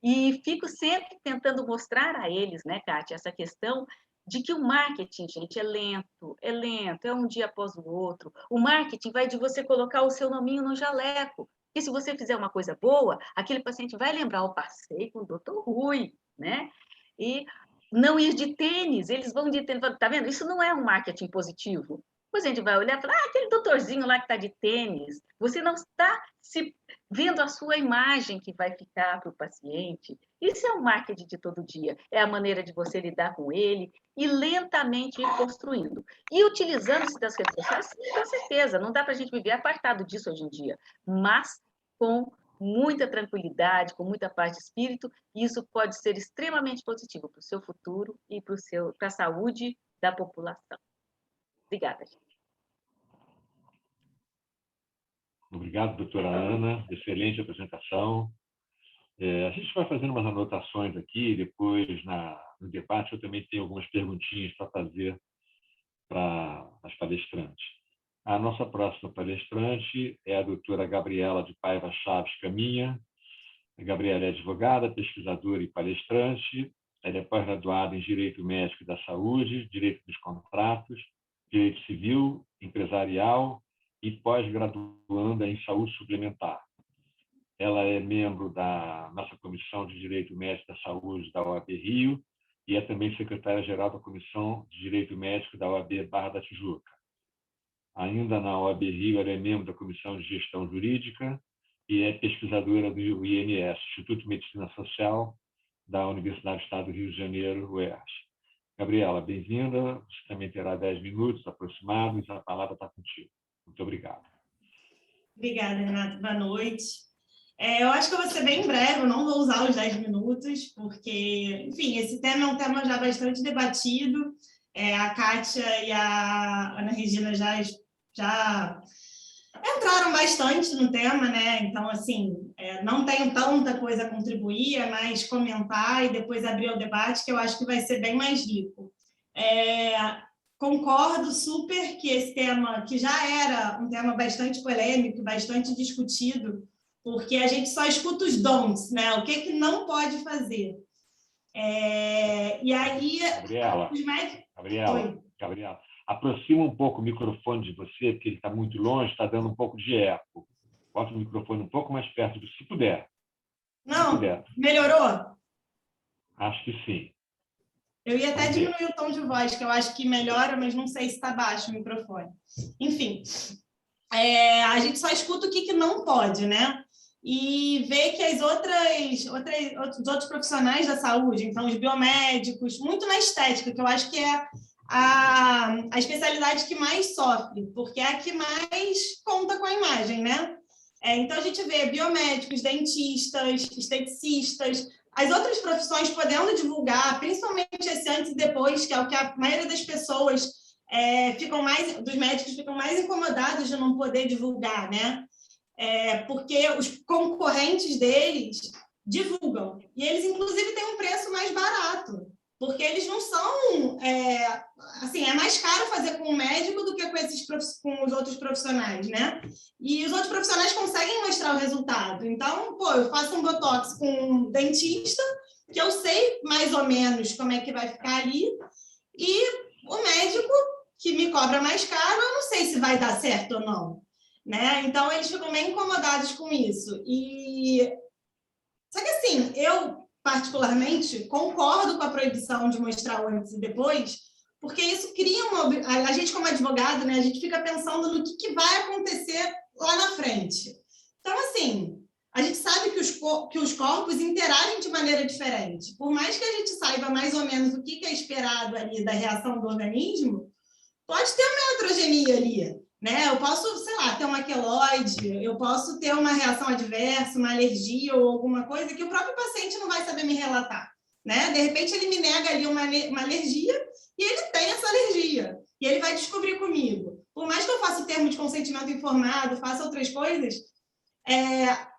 e fico sempre tentando mostrar a eles, né, Kátia, essa questão de que o marketing, gente, é lento, é um dia após o outro. O marketing vai de você colocar o seu nominho no jaleco. E se você fizer uma coisa boa, aquele paciente vai lembrar, o passei com o doutor Rui, né? E não ir de tênis, eles vão de tênis. Tá vendo? Isso não é um marketing positivo. Depois a gente vai olhar e falar, aquele doutorzinho lá que está de tênis. Você não está se vendo a sua imagem que vai ficar para o paciente. Isso é um marketing de todo dia. É a maneira de você lidar com ele e lentamente ir construindo. E utilizando-se das redes sociais, sim, com certeza. Não dá para a gente viver apartado disso hoje em dia. Mas com muita tranquilidade, com muita paz de espírito, e isso pode ser extremamente positivo para o seu futuro e para a saúde da população. Obrigada, gente. Obrigado, doutora Ana. Excelente apresentação. A gente vai fazendo umas anotações aqui, depois, no debate, eu também tenho algumas perguntinhas para fazer para as palestrantes. A nossa próxima palestrante é a doutora Gabriela de Paiva Chaves Caminha. A Gabriela é advogada, pesquisadora e palestrante. Ela é pós-graduada em Direito Médico e da Saúde, Direito dos Contratos, Direito Civil, Empresarial e pós-graduanda em Saúde Suplementar. Ela é membro da nossa Comissão de Direito Médico da Saúde da OAB Rio e é também secretária-geral da Comissão de Direito Médico da OAB Barra da Tijuca. Ainda na OAB Rio, ela é membro da Comissão de Gestão Jurídica e é pesquisadora do IMS, Instituto de Medicina Social da Universidade do Estado do Rio de Janeiro, UERJ. Gabriela, bem-vinda. Você também terá 10 minutos aproximados. A palavra está contigo. Muito obrigado. Obrigada, Renato. Boa noite. Eu acho que eu vou ser bem breve, eu não vou usar os 10 minutos, porque, enfim, esse tema é um tema já bastante debatido. A Kátia e a Ana Regina já entraram bastante no tema, né? Então, assim, não tenho tanta coisa a contribuir, é mais comentar e depois abrir o debate, que eu acho que vai ser bem mais rico. Concordo super que esse tema, que já era um tema bastante polêmico, bastante discutido, porque a gente só escuta os don'ts, né? O que não pode fazer. E aí... Gabriela, os médicos... Gabriela, aproxima um pouco o microfone de você, porque ele está muito longe, está dando um pouco de eco. Bota o microfone um pouco mais perto, se puder. Não, melhorou? Acho que sim. Eu ia até diminuir o tom de voz, que eu acho que melhora, mas não sei se está baixo o microfone. Enfim, a gente só escuta o que não pode, né? E vê que os outros profissionais da saúde, então os biomédicos, muito na estética, que eu acho que é a especialidade que mais sofre, porque é a que mais conta com a imagem, né? Então, a gente vê biomédicos, dentistas, esteticistas, as outras profissões podendo divulgar, principalmente esse antes e depois, que é o que a maioria das pessoas dos médicos ficam mais incomodados de não poder divulgar, né? Porque os concorrentes deles divulgam. E eles, inclusive, têm um preço mais barato, porque eles não são... assim, é mais caro fazer com o médico do que com os outros profissionais, né? E os outros profissionais conseguem mostrar o resultado. Então, eu faço um botox com um dentista, que eu sei mais ou menos como é que vai ficar ali, e o médico, que me cobra mais caro, eu não sei se vai dar certo ou não, né? Então, eles ficam meio incomodados com isso. Só que, assim, eu, particularmente, concordo com a proibição de mostrar o antes e depois, porque isso cria a gente, como advogado, né, a gente fica pensando no que vai acontecer lá na frente. Então, assim, a gente sabe que os corpos interagem de maneira diferente. Por mais que a gente saiba mais ou menos o que é esperado ali da reação do organismo, pode ter uma heterogeneia ali, né? Eu posso, sei lá, ter uma queloide, eu posso ter uma reação adversa, uma alergia ou alguma coisa que o próprio paciente não vai saber me relatar, né? De repente, ele me nega ali uma alergia e ele tem essa alergia. E ele vai descobrir comigo. Por mais que eu faça o termo de consentimento informado, faça outras coisas,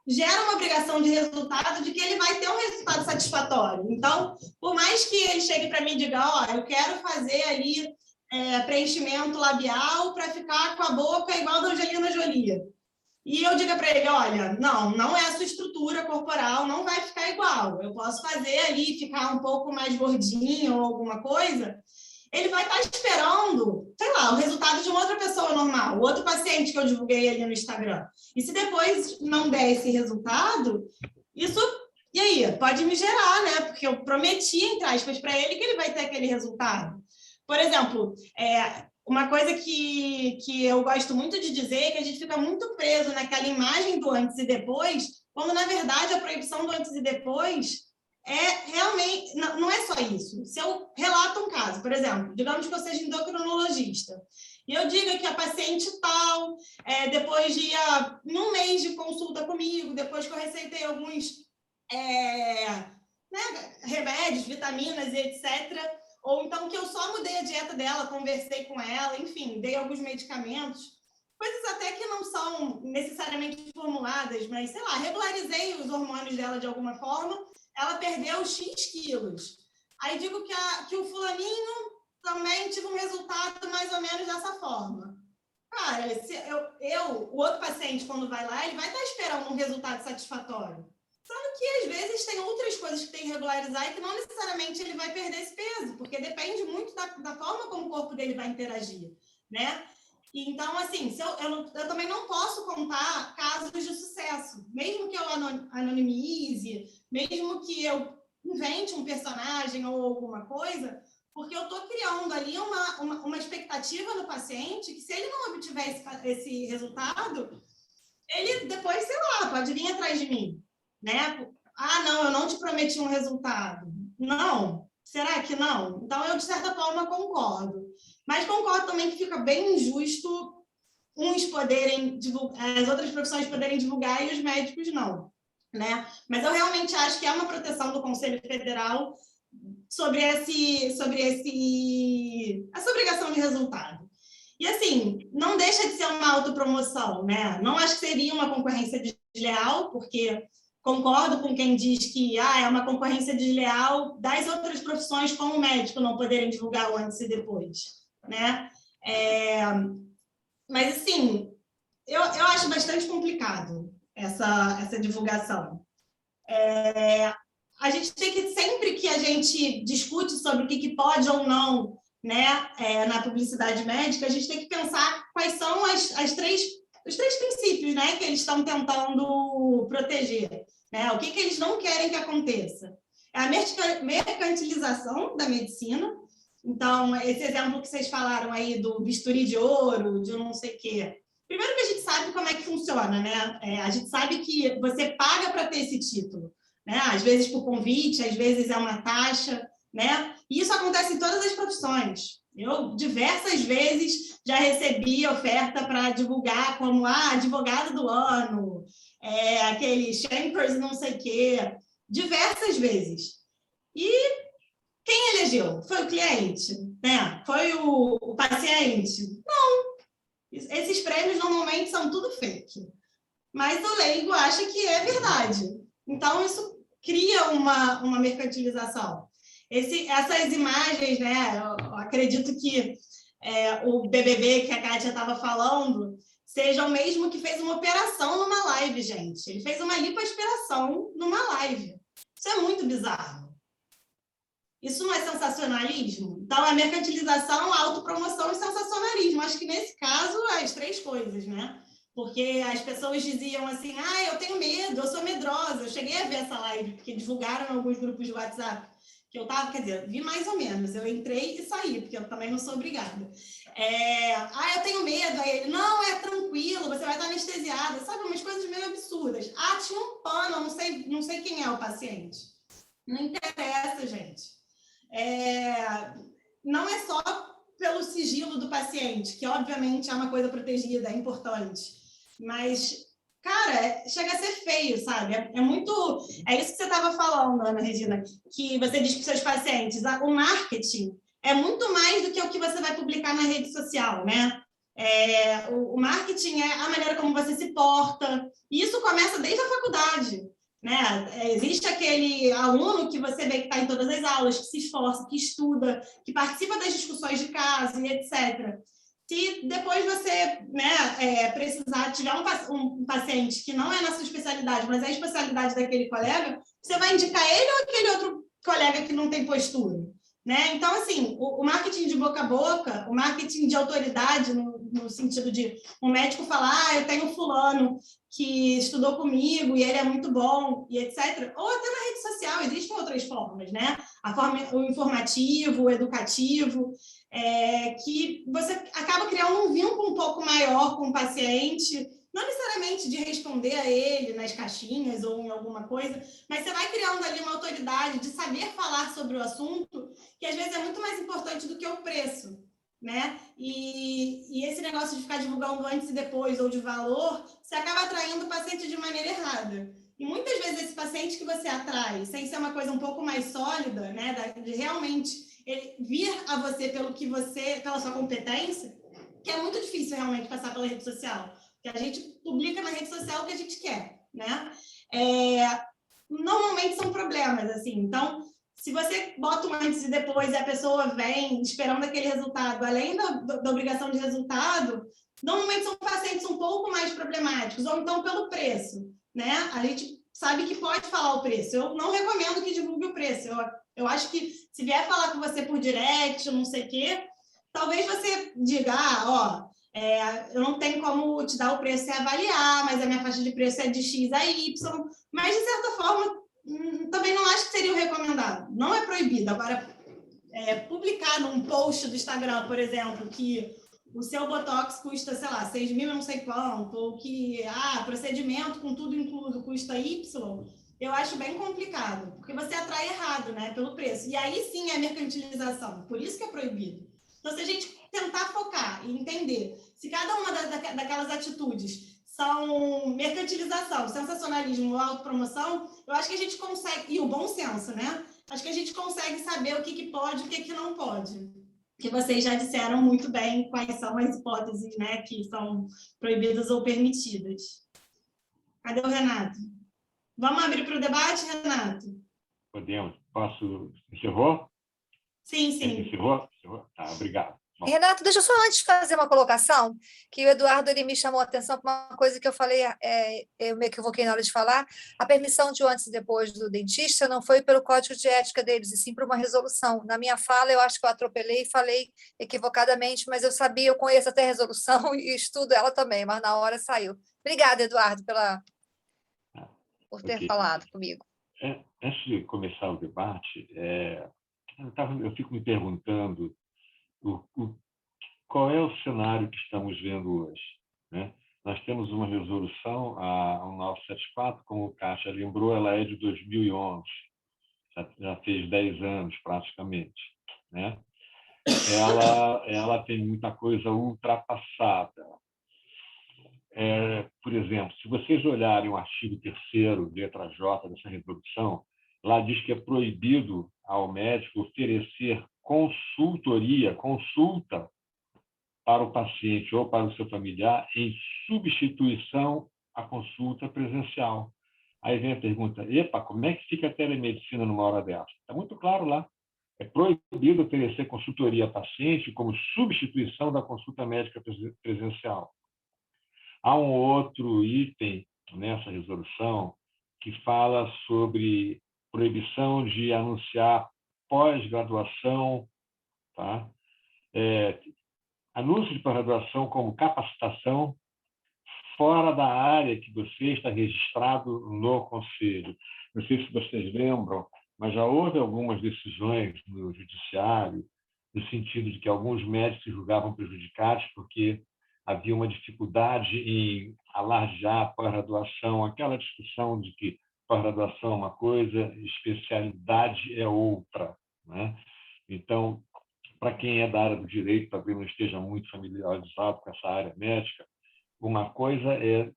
gera uma obrigação de resultado de que ele vai ter um resultado satisfatório. Então, por mais que ele chegue para mim e diga, eu quero fazer ali preenchimento labial para ficar com a boca igual da Angelina Jolie. E eu diga para ele, olha, não é a sua estrutura corporal, não vai ficar igual. Eu posso fazer ali, ficar um pouco mais gordinho ou alguma coisa. Ele vai estar esperando, sei lá, o resultado de uma outra pessoa normal, o outro paciente que eu divulguei ali no Instagram. E se depois não der esse resultado, isso, e aí? Pode me gerar, né? Porque eu prometi, entre aspas, para ele que ele vai ter aquele resultado. Por exemplo, uma coisa que eu gosto muito de dizer é que a gente fica muito preso naquela imagem do antes e depois, quando, na verdade, a proibição do antes e depois realmente... Não é só isso. Se eu relato um caso, por exemplo, digamos que eu seja endocrinologista, e eu diga que a paciente tal, depois de um mês de consulta comigo, depois que eu receitei alguns remédios, vitaminas e etc., ou então que eu só mudei a dieta dela, conversei com ela, enfim, dei alguns medicamentos, coisas até que não são necessariamente formuladas, mas, sei lá, regularizei os hormônios dela de alguma forma, ela perdeu X quilos. Aí digo que o fulaninho também tive um resultado mais ou menos dessa forma. Cara, o outro paciente, quando vai lá, ele vai estar esperando um resultado satisfatório. Sendo que, às vezes, tem outras coisas que tem que regularizar e que não necessariamente ele vai perder esse peso, porque depende muito da forma como o corpo dele vai interagir, né? Então, assim, eu também não posso contar casos de sucesso. Mesmo que eu anonimize, mesmo que eu invente um personagem ou alguma coisa, porque eu estou criando ali uma expectativa no paciente que, se ele não obtiver esse resultado, ele depois, sei lá, pode vir atrás de mim, né? Não, eu não te prometi um resultado. Não, será que não? Então, eu, de certa forma, concordo. Mas concordo também que fica bem injusto uns poderem divulgar, as outras profissões poderem divulgar e os médicos não, né? Mas eu realmente acho que é uma proteção do Conselho Federal sobre essa obrigação de resultado. E, assim, não deixa de ser uma autopromoção, né? Não acho que seria uma concorrência desleal, porque concordo com quem diz que é uma concorrência desleal das outras profissões com o médico não poderem divulgar o antes e depois, né? Mas, assim, eu acho bastante complicado essa divulgação. a gente tem que, sempre que a gente discute sobre o que pode ou não, né, na publicidade médica, a gente tem que pensar quais são os três princípios, né, que eles estão tentando proteger, né? O que eles não querem que aconteça? É a mercantilização da medicina. Então, esse exemplo que vocês falaram aí do bisturi de ouro, de não sei o quê. Primeiro que a gente sabe como é que funciona, né? A gente sabe que você paga para ter esse título, né? Às vezes por convite, às vezes é uma taxa, né? E isso acontece em todas as profissões. Eu, diversas vezes, já recebi oferta para divulgar como advogado do ano, aquele Chambers não sei o quê, diversas vezes. E quem elegeu? Foi o cliente? Né? Foi o paciente? Não. Esses prêmios normalmente são tudo fake. Mas o leigo acha que é verdade. Então, isso cria uma mercantilização. Essas imagens, né? Eu acredito que o BBB que a Kátia estava falando seja o mesmo que fez uma operação numa live, gente. Ele fez uma lipoaspiração numa live. Isso é muito bizarro. Isso não é sensacionalismo? Então, a mercantilização, a autopromoção e sensacionalismo. Acho que, nesse caso, as três coisas, né? Porque as pessoas diziam assim, eu tenho medo, eu sou medrosa. Eu cheguei a ver essa live, porque divulgaram em alguns grupos de WhatsApp que eu estava, quer dizer, vi mais ou menos. Eu entrei e saí, porque eu também não sou obrigada. Eu tenho medo. Aí ele, não, é tranquilo, você vai estar anestesiada. Sabe, umas coisas meio absurdas. Tinha um pano, não sei quem é o paciente. Não interessa, gente. Não é só pelo sigilo do paciente, que obviamente é uma coisa protegida, é importante, mas, cara, chega a ser feio, sabe? É isso que você estava falando, Ana Regina, que você diz para os seus pacientes, o marketing é muito mais do que o que você vai publicar na rede social, né? O marketing é a maneira como você se porta, e isso começa desde a faculdade. Né? Existe aquele aluno que você vê que está em todas as aulas, que se esforça, que estuda, que participa das discussões de caso e etc. Se depois você, né, precisar, tiver um paciente que não é na sua especialidade, mas é a especialidade daquele colega, você vai indicar ele ou aquele outro colega que não tem postura? Né? Então, assim, o marketing de boca a boca, o marketing de autoridade, no sentido de um médico falar, eu tenho fulano que estudou comigo e ele é muito bom, e etc. Ou até na rede social, existem outras formas, né? O informativo, o educativo, que você acaba criando um vínculo um pouco maior com o paciente, não necessariamente de responder a ele nas caixinhas ou em alguma coisa, mas você vai criando ali uma autoridade de saber falar sobre o assunto, que às vezes é muito mais importante do que o preço, né? E esse negócio de ficar divulgando antes e depois, ou de valor, você acaba atraindo o paciente de maneira errada. E muitas vezes esse paciente que você atrai, sem ser uma coisa um pouco mais sólida, né, de realmente ele vir a você pela sua competência, que é muito difícil realmente passar pela rede social, porque a gente publica na rede social o que a gente quer, né? Normalmente são problemas, assim. Então, se você bota um antes e depois e a pessoa vem esperando aquele resultado, além da obrigação de resultado, normalmente são pacientes um pouco mais problemáticos, ou então pelo preço, né? A gente sabe que pode falar o preço. Eu não recomendo que divulgue o preço. Eu acho que se vier falar com você por direct, não sei o quê, talvez você diga, eu não tenho como te dar o preço e avaliar, mas a minha faixa de preço é de X a Y, mas, de certa forma, também não acho que seria o recomendado. Não é proibido. Agora, publicar num post do Instagram, por exemplo, que o seu Botox custa, sei lá, 6 mil, não sei quanto, ou que procedimento com tudo incluso custa Y, eu acho bem complicado, porque você atrai errado, né, pelo preço. E aí sim é mercantilização, por isso que é proibido. Então, se a gente tentar focar e entender se cada uma daquelas atitudes são mercantilização, sensacionalismo ou autopromoção, eu acho que a gente consegue, e o bom senso, né? Acho que a gente consegue saber o que pode e o que não pode. Que vocês já disseram muito bem quais são as hipóteses, né, que são proibidas ou permitidas. Cadê o Renato? Vamos abrir para o debate, Renato? Podemos. Posso? Encerrou? Sim. Encerrou? Tá, obrigado. Renato, deixa eu só antes fazer uma colocação, que o Eduardo ele me chamou a atenção para uma coisa que eu falei, eu me equivoquei na hora de falar, a permissão de antes e depois do dentista não foi pelo código de ética deles, e sim por uma resolução. Na minha fala, eu acho que eu atropelei e falei equivocadamente, mas eu sabia, eu conheço até a resolução e estudo ela também, mas na hora saiu. Obrigada, Eduardo, por ter falado comigo. Antes de começar o debate, eu fico me perguntando qual é o cenário que estamos vendo hoje, né? Nós temos uma resolução, a 1974, como o Kátia lembrou, ela é de 2011, já fez 10 anos praticamente, né? Ela tem muita coisa ultrapassada. Por exemplo, se vocês olharem o artigo 3º, letra J dessa resolução, lá diz que é proibido ao médico oferecer consulta para o paciente ou para o seu familiar em substituição à consulta presencial. Aí vem a pergunta, como é que fica a telemedicina numa hora dessa? Está muito claro lá. É proibido oferecer consultoria a paciente como substituição da consulta médica presencial. Há um outro item nessa resolução que fala sobre proibição de anunciar pós-graduação, tá? Anúncio de pós-graduação como capacitação fora da área que você está registrado no Conselho. Não sei se vocês lembram, mas já houve algumas decisões no Judiciário no sentido de que alguns médicos se julgavam prejudicados porque havia uma dificuldade em alardear a pós-graduação, aquela discussão de que pós-graduação é uma coisa, especialidade é outra, né? Então, para quem é da área do direito, talvez não esteja muito familiarizado com essa área médica, uma coisa é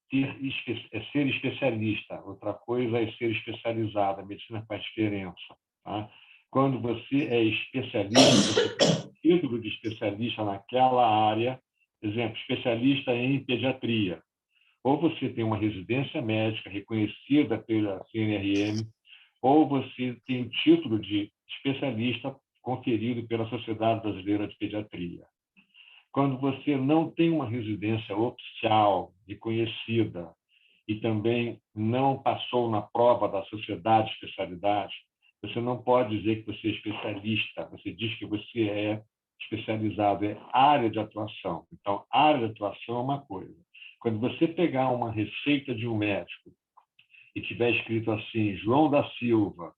ser especialista, outra coisa é ser especializado. A medicina faz diferença, tá? Quando você é especialista, você tem um título de especialista naquela área, exemplo, especialista em pediatria, ou você tem uma residência médica reconhecida pela CNRM, ou você tem o título de especialista conferido pela Sociedade Brasileira de Pediatria. Quando você não tem uma residência oficial reconhecida e também não passou na prova da sociedade de especialidade, você não pode dizer que você é especialista, você diz que você é especializado, é área de atuação. Então, área de atuação é uma coisa. Quando você pegar uma receita de um médico e tiver escrito assim, João da Silva,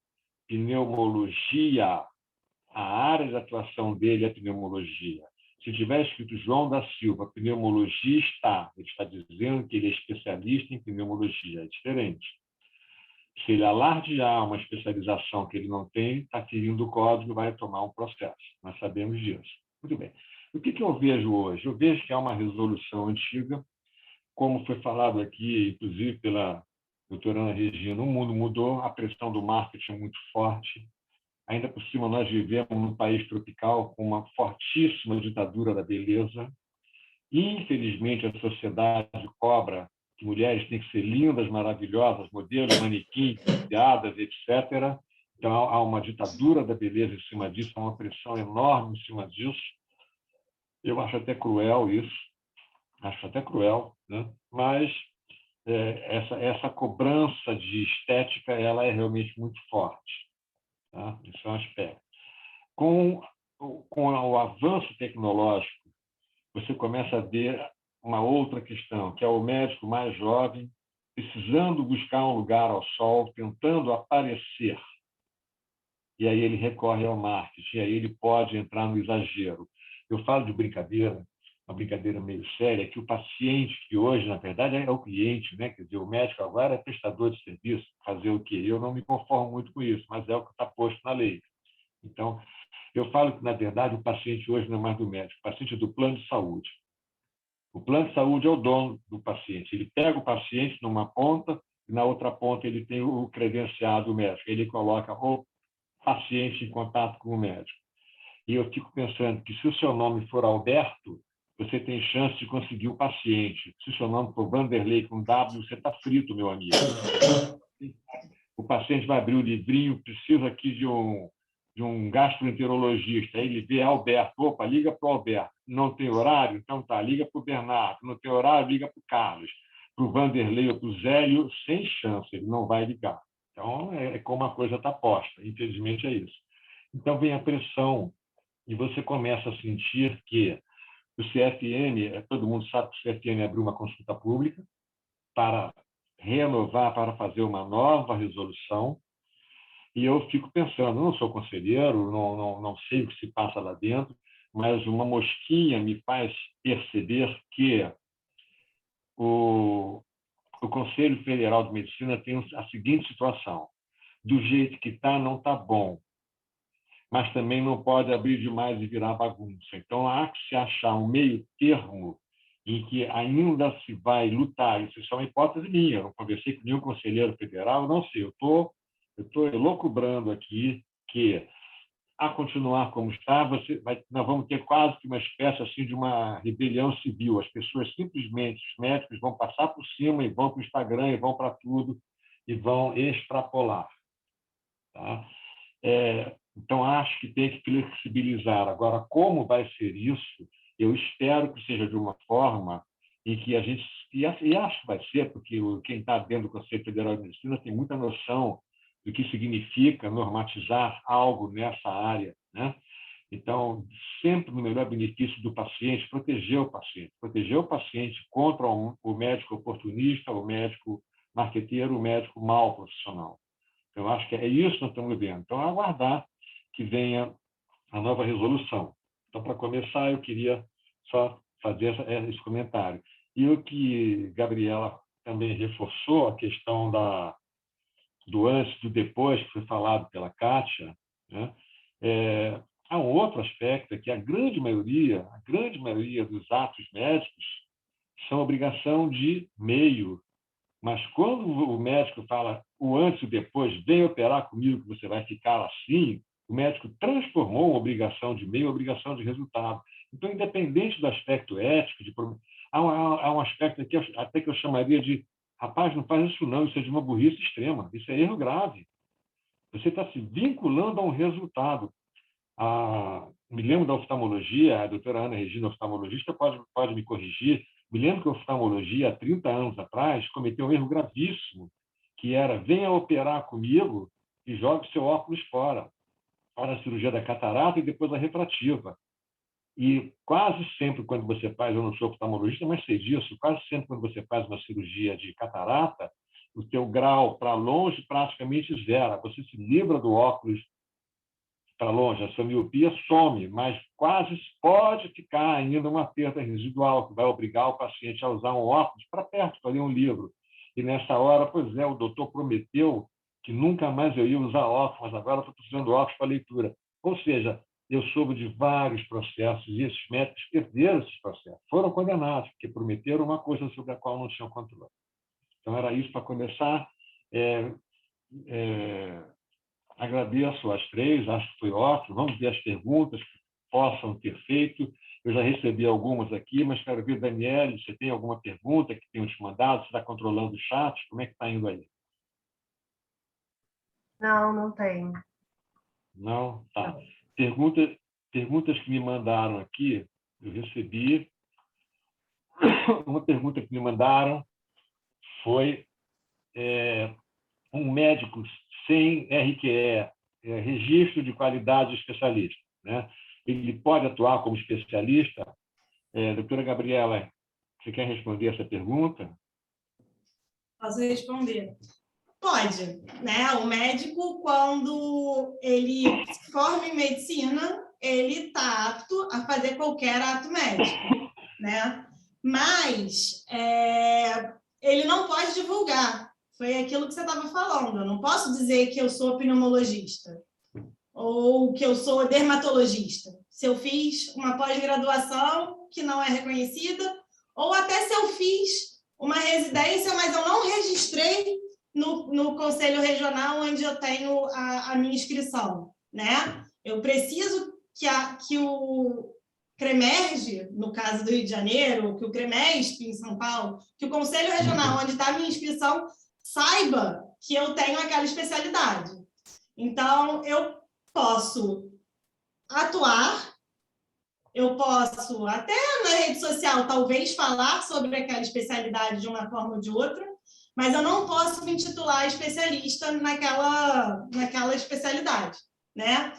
pneumologia, a área de atuação dele é pneumologia. Se tiver escrito João da Silva, pneumologista, ele está dizendo que ele é especialista em pneumologia, é diferente. Se ele alardear uma especialização que ele não tem, está ferindo o código e vai tomar um processo. Nós sabemos disso. Muito bem. O que eu vejo hoje? Eu vejo que há uma resolução antiga, como foi falado aqui, inclusive pela doutora Ana Regina, o mundo mudou, a pressão do marketing é muito forte. Ainda por cima, nós vivemos num país tropical com uma fortíssima ditadura da beleza. Infelizmente, a sociedade cobra que mulheres têm que ser lindas, maravilhosas, modelos, manequins, piadas, etc. Então, há uma ditadura da beleza em cima disso, há uma pressão enorme em cima disso. Eu acho até cruel isso, né? Mas essa cobrança de estética ela é realmente muito forte. Tá? Esse é um aspecto. Com o avanço tecnológico, você começa a ver uma outra questão, que é o médico mais jovem precisando buscar um lugar ao sol, tentando aparecer. E aí ele recorre ao marketing, e aí ele pode entrar no exagero. Eu falo de brincadeira, uma brincadeira meio séria, que o paciente, que hoje, na verdade, é o cliente, né? Quer dizer, o médico agora é prestador de serviço, fazer o quê? Eu não me conformo muito com isso, mas é o que está posto na lei. Então, eu falo que, na verdade, o paciente hoje não é mais do médico, o paciente é do plano de saúde. O plano de saúde é o dono do paciente. Ele pega o paciente numa ponta e, na outra ponta, ele tem o credenciado médico. Ele coloca o paciente em contato com o médico. E eu fico pensando que, se o seu nome for Alberto, você tem chance de conseguir o paciente. Se o seu nome for Vanderlei com W, você está frito, meu amigo. O paciente vai abrir o livrinho, precisa aqui de um de um gastroenterologista, aí ele vê Alberto, opa, liga para o Alberto, não tem horário? Então tá, liga para o Bernardo, não tem horário, liga para o Carlos, para o Vanderlei ou para o Zélio, sem chance, ele não vai ligar. Então, é como a coisa está posta, infelizmente é isso. Então, vem a pressão, e você começa a sentir que o CFM, todo mundo sabe que o CFM abriu uma consulta pública para renovar, para fazer uma nova resolução, e eu fico pensando, não sou conselheiro, não sei o que se passa lá dentro, mas uma mosquinha me faz perceber que o Conselho Federal de Medicina tem a seguinte situação: do jeito que está, não está bom, mas também não pode abrir demais e virar bagunça. Então, há que se achar um meio termo em que ainda se vai lutar. Isso é uma hipótese minha, eu não conversei com nenhum conselheiro federal, não sei, eu estou elucubrando aqui que, a continuar como está, nós vamos ter quase que uma espécie assim, de uma rebelião civil. As pessoas simplesmente, os médicos, vão passar por cima e vão para o Instagram e vão para tudo e vão extrapolar. Tá? Então, acho que tem que flexibilizar. Agora, como vai ser isso? Eu espero que seja de uma forma em que a gente... E acho que vai ser, porque quem está dentro do Conselho Federal de Medicina tem muita noção do que significa normatizar algo nessa área, né? Então, sempre no melhor benefício do paciente, proteger o paciente contra o médico oportunista, o médico marqueteiro, o médico mau profissional. Eu acho que é isso que nós estamos vendo. Então, aguardar que venha a nova resolução. Então, para começar, eu queria só fazer esse comentário. E o que Gabriela também reforçou, a questão do antes e do depois, que foi falado pela Kátia, né? Há um outro aspecto, que a grande maioria dos atos médicos são obrigação de meio. Mas quando o médico fala o antes e o depois, vem operar comigo que você vai ficar assim, o médico transformou uma obrigação de meio em obrigação de resultado. Então, independente do aspecto ético, há um aspecto aqui até que eu chamaria de rapaz, não faz isso não, isso é de uma burrice extrema, isso é erro grave. Você está se vinculando a um resultado. Me lembro da oftalmologia, a doutora Ana Regina, oftalmologista, pode me corrigir, me lembro que a oftalmologia, há 30 anos atrás, cometeu um erro gravíssimo, que era, venha operar comigo e jogue seu óculos fora. Para a cirurgia da catarata e depois a refrativa. E quase sempre, quando você faz, eu não sou oftalmologista, mas sei disso, quase sempre quando você faz uma cirurgia de catarata, o teu grau para longe praticamente zera. Você se livra do óculos para longe, a sua miopia some, mas quase pode ficar ainda uma perda residual, que vai obrigar o paciente a usar um óculos para perto, para ler um livro. E nessa hora, pois é, o doutor prometeu que nunca mais eu ia usar óculos, mas agora estou precisando de óculos para leitura. Ou seja, eu soube de vários processos e esses médicos perderam esses processos, foram condenados, porque prometeram uma coisa sobre a qual não tinham controle. Então, era isso para começar. Agradeço às três, acho que foi ótimo. Vamos ver as perguntas que possam ter feito. Eu já recebi algumas aqui, mas quero ver, Daniele, você tem alguma pergunta que tenham te mandado? Você está controlando o chat? Como é que está indo aí? Não tenho. Não? Tá. Perguntas que me mandaram aqui, eu recebi. Uma pergunta que me mandaram foi um médico sem RQE, Registro de Qualidade Especialista, né? Ele pode atuar como especialista? Doutora Gabriela, você quer responder essa pergunta? Posso responder? Pode, né? O médico, quando ele se forma em medicina, ele está apto a fazer qualquer ato médico, né? Mas ele não pode divulgar. Foi aquilo que você estava falando. Eu não posso dizer que eu sou pneumologista ou que eu sou dermatologista. Se eu fiz uma pós-graduação que não é reconhecida, ou até se eu fiz uma residência, mas eu não registrei no Conselho Regional onde eu tenho a minha inscrição, né? Eu preciso que o CREMERG, no caso do Rio de Janeiro, que o CREMESP em São Paulo, que o Conselho Regional onde está a minha inscrição saiba que eu tenho aquela especialidade. Então, eu posso atuar, eu posso até na rede social talvez falar sobre aquela especialidade de uma forma ou de outra, mas eu não posso me intitular especialista naquela especialidade, né?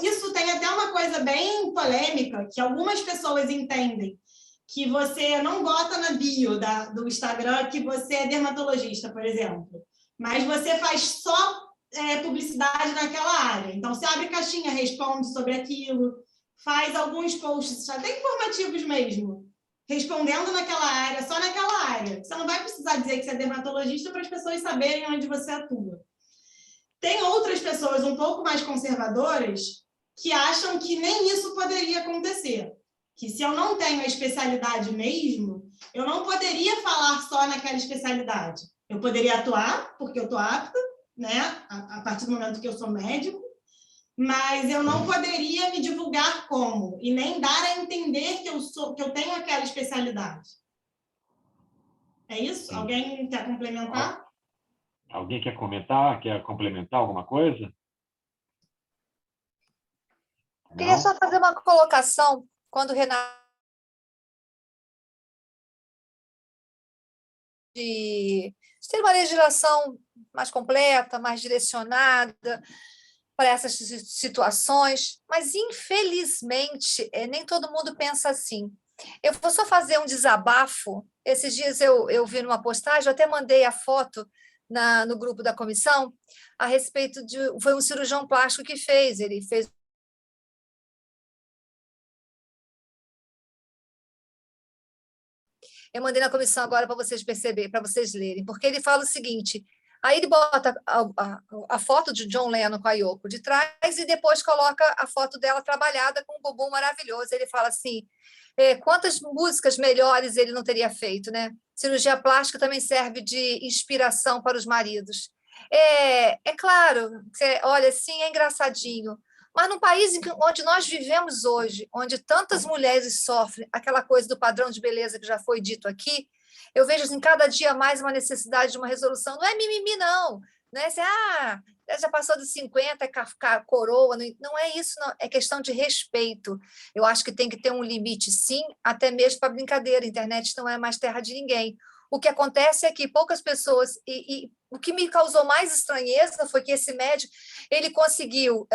Isso tem até uma coisa bem polêmica, que algumas pessoas entendem que você não bota na bio do Instagram que você é dermatologista, por exemplo, mas você faz só publicidade naquela área. Então, você abre caixinha, responde sobre aquilo, faz alguns posts, até informativos mesmo, respondendo naquela área, só naquela área. Você não vai precisar dizer que você é dermatologista para as pessoas saberem onde você atua. Tem outras pessoas um pouco mais conservadoras que acham que nem isso poderia acontecer. Que se eu não tenho a especialidade mesmo, eu não poderia falar só naquela especialidade. Eu poderia atuar, porque eu estou apta, né? A partir do momento que eu sou médico, mas eu não poderia me divulgar como, e nem dar a entender que eu tenho aquela especialidade. É isso? Sim. Alguém quer complementar? Alguém quer comentar? Quer complementar alguma coisa? Queria só fazer uma colocação quando o Renato de ter uma legislação mais completa, mais direcionada para essas situações, mas, infelizmente, nem todo mundo pensa assim. Eu vou só fazer um desabafo. Esses dias eu vi numa postagem, eu até mandei a foto no grupo da comissão, a respeito de... Foi um cirurgião plástico que fez, ele fez eu mandei na comissão agora para vocês perceberem, para vocês lerem, porque ele fala o seguinte, aí ele bota a foto de John Lennon com a Yoko de trás e depois coloca a foto dela trabalhada com um bumbum maravilhoso. Ele fala assim, quantas músicas melhores ele não teria feito, né? Cirurgia plástica também serve de inspiração para os maridos. É claro, olha, sim, é engraçadinho, mas num país onde nós vivemos hoje, onde tantas mulheres sofrem aquela coisa do padrão de beleza que já foi dito aqui, eu vejo assim, cada dia mais uma necessidade de uma resolução. Não é mimimi, não. Não é assim, já passou dos 50, é coroa. Não é isso, não. É questão de respeito. Eu acho que tem que ter um limite, sim, até mesmo para brincadeira. A internet não é mais terra de ninguém. O que acontece é que poucas pessoas... E o que me causou mais estranheza foi que esse médico ele conseguiu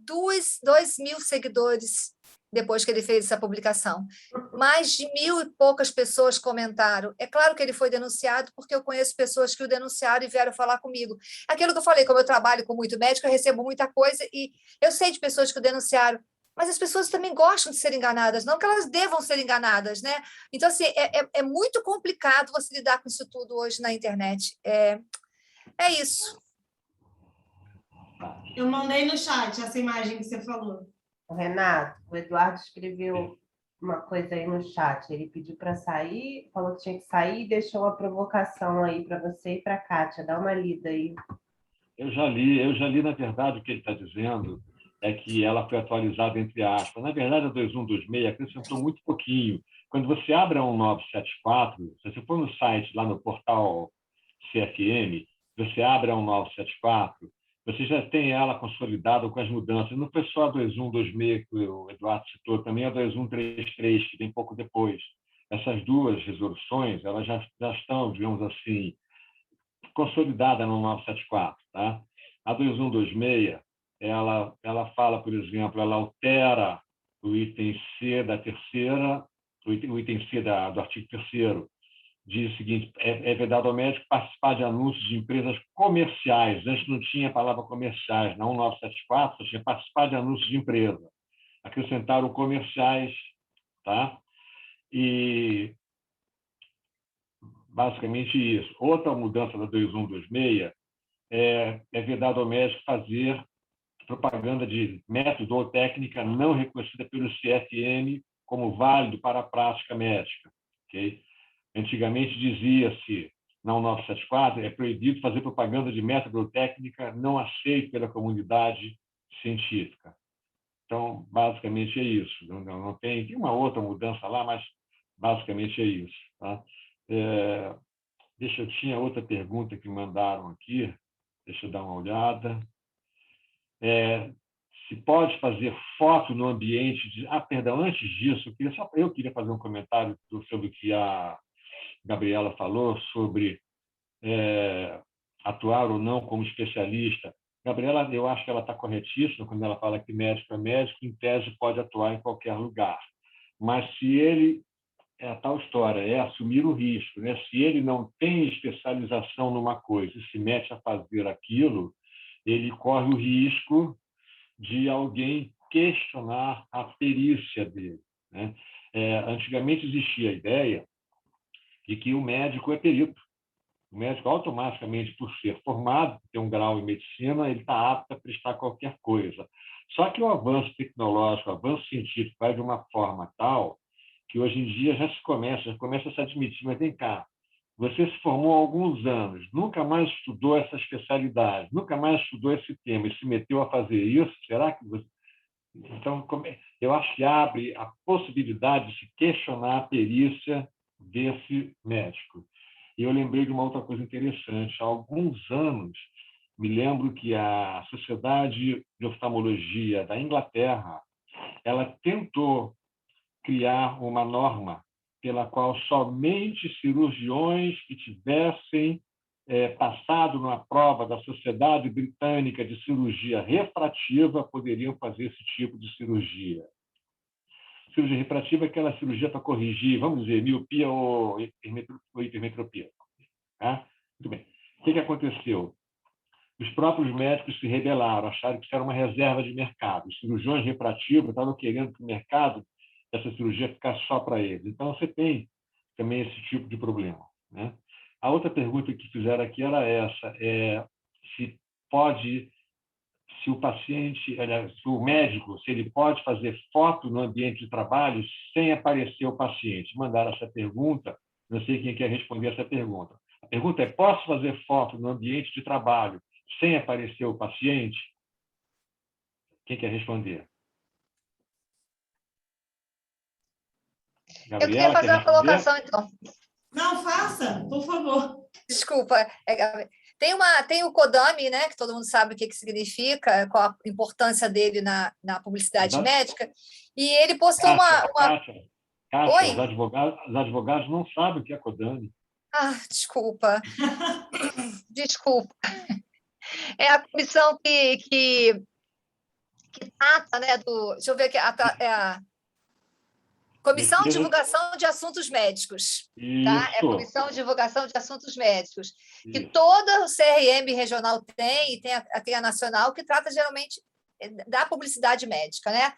2.000 seguidores depois que ele fez essa publicação. Mais de 1.000 e poucas pessoas comentaram. É claro que ele foi denunciado, porque eu conheço pessoas que o denunciaram e vieram falar comigo. Aquilo que eu falei, como eu trabalho com muito médico, eu recebo muita coisa e eu sei de pessoas que o denunciaram, mas as pessoas também gostam de ser enganadas, não que elas devam ser enganadas, né? Então, assim, é muito complicado você lidar com isso tudo hoje na internet. É isso. Eu mandei no chat essa imagem que você falou. Renato, o Eduardo escreveu uma coisa aí no chat. Ele pediu para sair, falou que tinha que sair e deixou uma provocação aí para você e para a Kátia. Dá uma lida aí. Eu já li, na verdade, o que ele está dizendo é que ela foi atualizada entre aspas. Na verdade, a 2126 acrescentou muito pouquinho. Quando você abre a 1974, se você for no site, lá no portal CFM, você abre a 1974, você já tem ela consolidada com as mudanças. Não foi só a 2126 que o Eduardo citou, também a 2133, que vem pouco depois. Essas duas resoluções, elas já estão, digamos assim, consolidadas no 974. Tá? A 2126, ela fala, por exemplo, ela altera o item C da terceira, o item C do artigo 3º, diz o seguinte, é vedado ao médico participar de anúncios de empresas comerciais. Antes não tinha a palavra comerciais, na 1974 só tinha participar de anúncios de empresa. Acrescentaram comerciais, tá? E basicamente isso. Outra mudança da 2126 é vedado ao médico fazer propaganda de método ou técnica não reconhecida pelo CFM como válido para a prática médica, ok? Antigamente dizia-se, na 1974, é proibido fazer propaganda de método ou técnica não aceito pela comunidade científica. Então, basicamente é isso. Não tem uma outra mudança lá, mas basicamente é isso. Tá? Eu tinha outra pergunta que mandaram aqui. Deixa eu dar uma olhada. se pode fazer foto no ambiente de... perdão, antes disso, eu queria fazer um comentário sobre o que a Gabriela falou, sobre atuar ou não como especialista. Gabriela, eu acho que ela está corretíssima quando ela fala que médico é médico, em tese pode atuar em qualquer lugar. Mas se ele, a tal história, é assumir o risco, né? Se ele não tem especialização numa coisa e se mete a fazer aquilo, ele corre o risco de alguém questionar a perícia dele, né? Antigamente existia a ideia de que o médico é perito. O médico, automaticamente, por ser formado, ter um grau em medicina, ele está apto a prestar qualquer coisa. Só que o avanço tecnológico, o avanço científico vai de uma forma tal que hoje em dia já começa a se admitir, mas vem cá, você se formou há alguns anos, nunca mais estudou essa especialidade, nunca mais estudou esse tema e se meteu a fazer isso, será que você... Então, eu acho que abre a possibilidade de se questionar a perícia desse médico. E eu lembrei de uma outra coisa interessante. Há alguns anos, me lembro que a Sociedade de Oftalmologia da Inglaterra, ela tentou criar uma norma pela qual somente cirurgiões que tivessem passado numa prova da Sociedade Britânica de Cirurgia Refrativa poderiam fazer esse tipo de cirurgia. Cirurgia refrativa é aquela cirurgia para corrigir, vamos dizer, miopia ou hipermetropia. Tá? Muito bem. O que aconteceu? Os próprios médicos se rebelaram, acharam que isso era uma reserva de mercado. Os cirurgiões refrativos estavam querendo que o mercado dessa cirurgia ficasse só para eles. Então, você tem também esse tipo de problema, né? A outra pergunta que fizeram aqui era essa, se o paciente, se o médico, se ele pode fazer foto no ambiente de trabalho sem aparecer o paciente. Mandaram essa pergunta, não sei quem quer responder essa pergunta. A pergunta é, posso fazer foto no ambiente de trabalho sem aparecer o paciente? Quem quer responder? Eu queria fazer uma colocação, então. Não, faça, por favor. Desculpa. Tem o CODAMI, né, que todo mundo sabe o que significa, qual a importância dele na publicidade médica, e ele postou Kátia, Oi? Os advogados não sabem o que é CODAMI. Desculpa. Desculpa. É a comissão que trata, né, deixa eu ver aqui, a Comissão de Divulgação de Assuntos Médicos. Tá? É a Comissão de Divulgação de Assuntos Médicos, que toda o CRM regional tem, e tem a nacional, que trata geralmente da publicidade médica, né?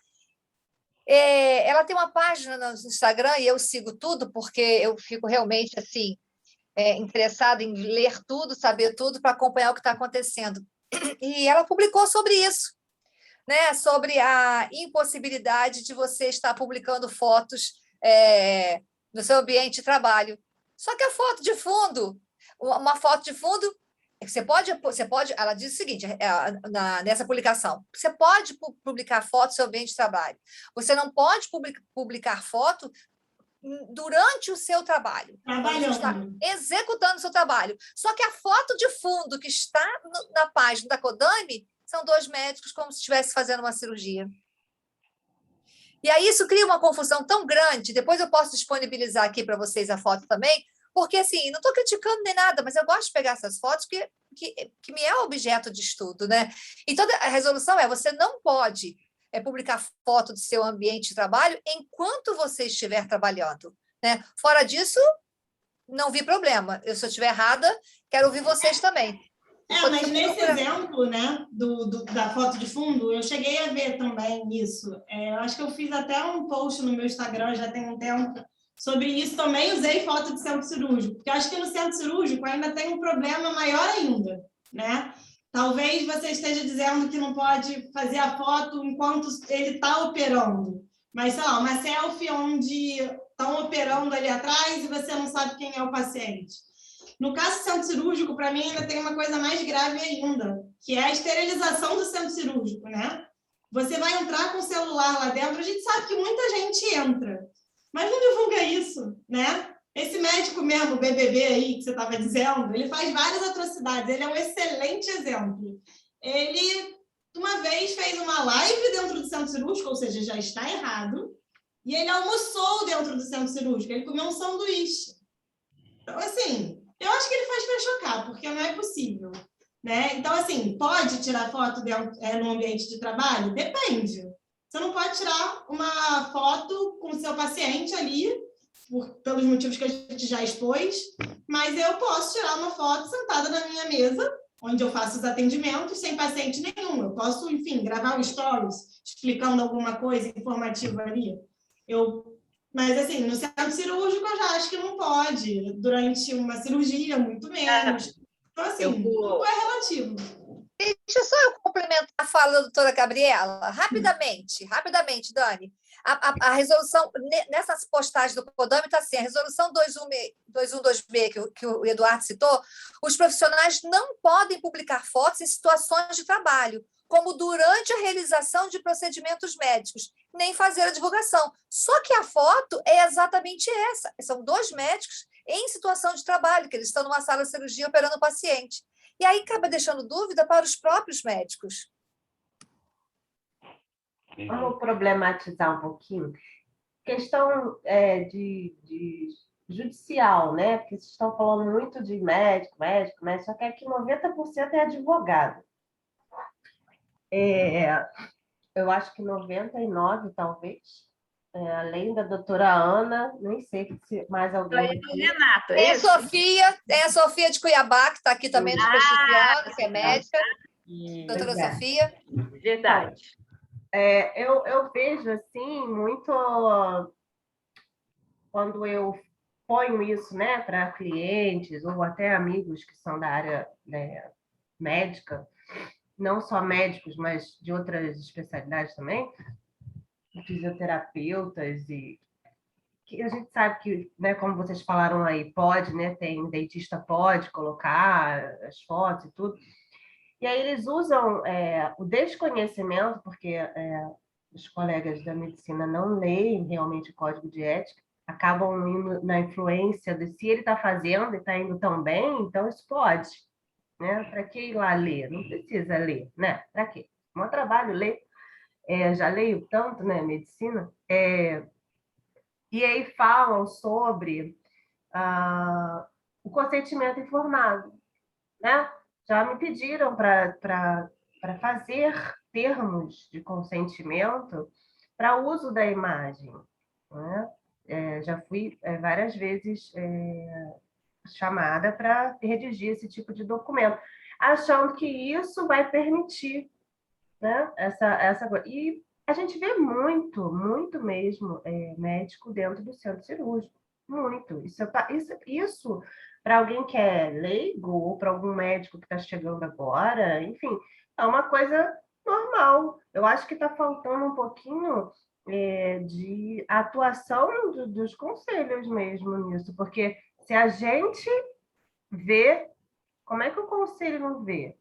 Ela tem uma página no Instagram, e eu sigo tudo, porque eu fico realmente assim, interessada em ler tudo, saber tudo, para acompanhar o que está acontecendo. E ela publicou sobre isso, né, sobre a impossibilidade de você estar publicando fotos no seu ambiente de trabalho. Só que a foto de fundo, uma foto de fundo, você pode, ela diz o seguinte, nessa publicação, você pode publicar foto do seu ambiente de trabalho, você não pode publicar foto durante o seu trabalho, quando você está executando o seu trabalho. Só que a foto de fundo que está na página da CODAMI são 2 médicos como se estivesse fazendo uma cirurgia. E aí isso cria uma confusão tão grande, depois eu posso disponibilizar aqui para vocês a foto também, porque assim, não estou criticando nem nada, mas eu gosto de pegar essas fotos que me é objeto de estudo, né? Então, a resolução você não pode publicar foto do seu ambiente de trabalho enquanto você estiver trabalhando, né? Fora disso, não vi problema. Se eu estiver errada, quero ouvir vocês também. Mas nesse exemplo, né, da foto de fundo, eu cheguei a ver também isso. Eu acho que eu fiz até um post no meu Instagram, já tem um tempo, sobre isso. Também usei foto de centro cirúrgico, porque eu acho que no centro cirúrgico ainda tem um problema maior ainda, né? Talvez você esteja dizendo que não pode fazer a foto enquanto ele está operando, mas, sei lá, uma selfie onde estão operando ali atrás e você não sabe quem é o paciente. No caso do centro cirúrgico, para mim, ainda tem uma coisa mais grave ainda, que é a esterilização do centro cirúrgico, né? Você vai entrar com o celular lá dentro, a gente sabe que muita gente entra, mas não divulga isso, né? Esse médico mesmo, o BBB aí, que você estava dizendo, ele faz várias atrocidades, ele é um excelente exemplo. Ele uma vez fez uma live dentro do centro cirúrgico, ou seja, já está errado, e ele almoçou dentro do centro cirúrgico, ele comeu um sanduíche. Então, assim, eu acho que ele faz para chocar, porque não é possível, né? Então, assim, pode tirar foto no ambiente de trabalho? Depende. Você não pode tirar uma foto com o seu paciente ali, pelos motivos que a gente já expôs, mas eu posso tirar uma foto sentada na minha mesa, onde eu faço os atendimentos, sem paciente nenhum. Eu posso, enfim, gravar um stories explicando alguma coisa informativa ali. Mas, assim, no centro cirúrgico, eu já acho que não pode. Durante uma cirurgia, muito menos. Então, assim, tudo é relativo. Deixa só eu complementar a fala da doutora Gabriela. Rapidamente, Dani. A resolução, nessas postagens do Podame, está assim, a resolução 2126, que o Eduardo citou, os profissionais não podem publicar fotos em situações de trabalho, como durante a realização de procedimentos médicos, nem fazer a divulgação. Só que a foto é exatamente essa. São 2 médicos em situação de trabalho, que eles estão numa sala de cirurgia operando o paciente. E aí acaba deixando dúvida para os próprios médicos. Vamos problematizar um pouquinho. Questão de judicial, né? Porque vocês estão falando muito de médico, só que aqui 90% é advogado. Eu acho que 99%, talvez. Além da doutora Ana, nem sei se mais alguém. Renato, Tem a Sofia de Cuiabá, que está aqui também nos prestigiando, que é médica. Doutora Sofia. Verdade. Eu vejo, assim, muito... Quando eu ponho isso, né, para clientes ou até amigos que são da área, né, médica, não só médicos, mas de outras especialidades também, fisioterapeutas, e que a gente sabe que, né, como vocês falaram aí, pode, né, tem dentista pode colocar as fotos e tudo, e aí eles usam o desconhecimento, porque os colegas da medicina não leem realmente o código de ética, acabam indo na influência de se ele está fazendo e está indo tão bem, então isso pode, né? Para que ir lá ler? Não precisa ler, né? Para quê? É um trabalho ler. Já leio tanto, né, medicina, e aí falam sobre o consentimento informado, né? Já me pediram para fazer termos de consentimento para uso da imagem, né? Já fui várias vezes chamada para redigir esse tipo de documento, achando que isso vai permitir, né, essa coisa. E a gente vê muito mesmo médico dentro do centro cirúrgico. Muito. Isso para alguém que é leigo ou para algum médico que está chegando agora, enfim, é uma coisa normal. Eu acho que está faltando um pouquinho de atuação dos conselhos mesmo nisso, porque se a gente vê, como é que o conselho não vê?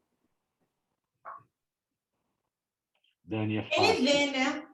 Dani, é fácil. Ele vê, né?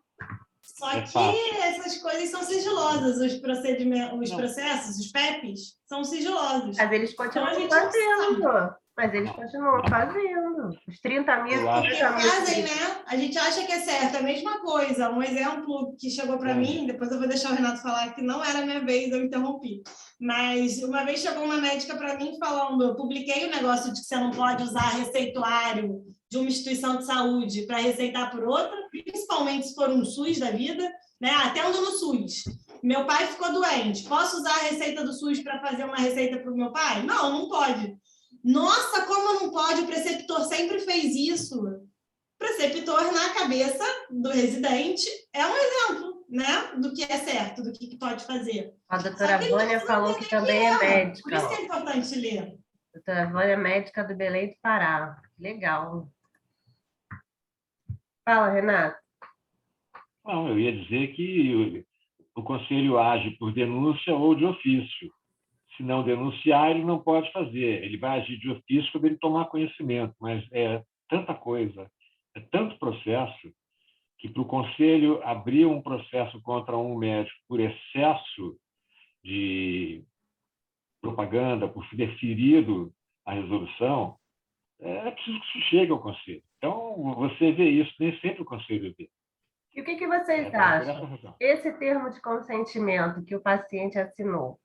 Só É que fácil. essas coisas são sigilosas, os procedimentos, os processos, os PEPs, são sigilosos. Mas eles continuam Então, a gente não fazendo. Mas eles continuam fazendo. Os 30 mil, Eu acho- 30 mil. fazem, né? A gente acha que é certo, é a mesma coisa. Um exemplo que chegou para mim, depois eu vou deixar o Renato falar que não era a minha vez, eu interrompi. Mas uma vez chegou uma médica para mim falando, eu publiquei o negócio de que você não pode usar receituário de uma instituição de saúde para receitar por outra, principalmente se for um SUS da vida, né? Atendo no SUS. Meu pai ficou doente. Posso usar a receita do SUS para fazer uma receita para o meu pai? Não, não pode. Nossa, como não pode? O preceptor sempre fez isso. O preceptor, na cabeça do residente, é um exemplo, né? Do que é certo, do que pode fazer. A doutora Vânia falou que também é médica. Por isso que é importante ler. A doutora Vânia é médica do Belém do Pará. Legal. Fala, Renato. Não, eu ia dizer que o conselho age por denúncia ou de ofício. Se não denunciar, ele não pode fazer. Ele vai agir de ofício quando ele tomar conhecimento, mas é tanta coisa, é tanto processo, que para o conselho abrir um processo contra um médico por excesso de propaganda, por ter ferido a resolução, é preciso que isso chegue ao conselho. Então, você vê isso, nem sempre o conselho vê. E o que vocês acham? Esse termo de consentimento que o paciente assinou,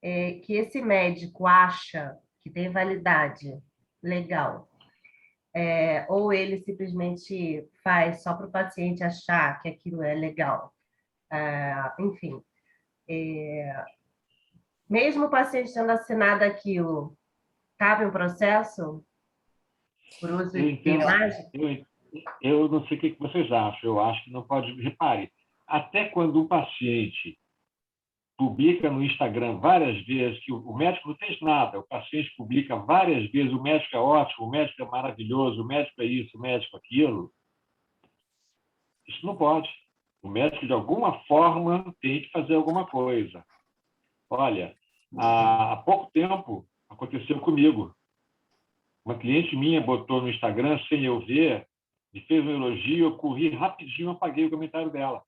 que esse médico acha que tem validade legal, ou ele simplesmente faz só para o paciente achar que aquilo é legal. Enfim, mesmo o paciente tendo assinado aquilo, cabe um processo por uso de imagem? Eu não sei o que vocês acham. Eu acho que não pode... Repare, até quando o paciente publica no Instagram várias vezes que o médico não fez nada, o paciente publica várias vezes, o médico é ótimo, o médico é maravilhoso, o médico é isso, o médico é aquilo, isso não pode. O médico, de alguma forma, tem que fazer alguma coisa. Olha, há pouco tempo aconteceu comigo. Uma cliente minha botou no Instagram, sem eu ver, e fez um elogio, eu corri rapidinho, apaguei o comentário dela.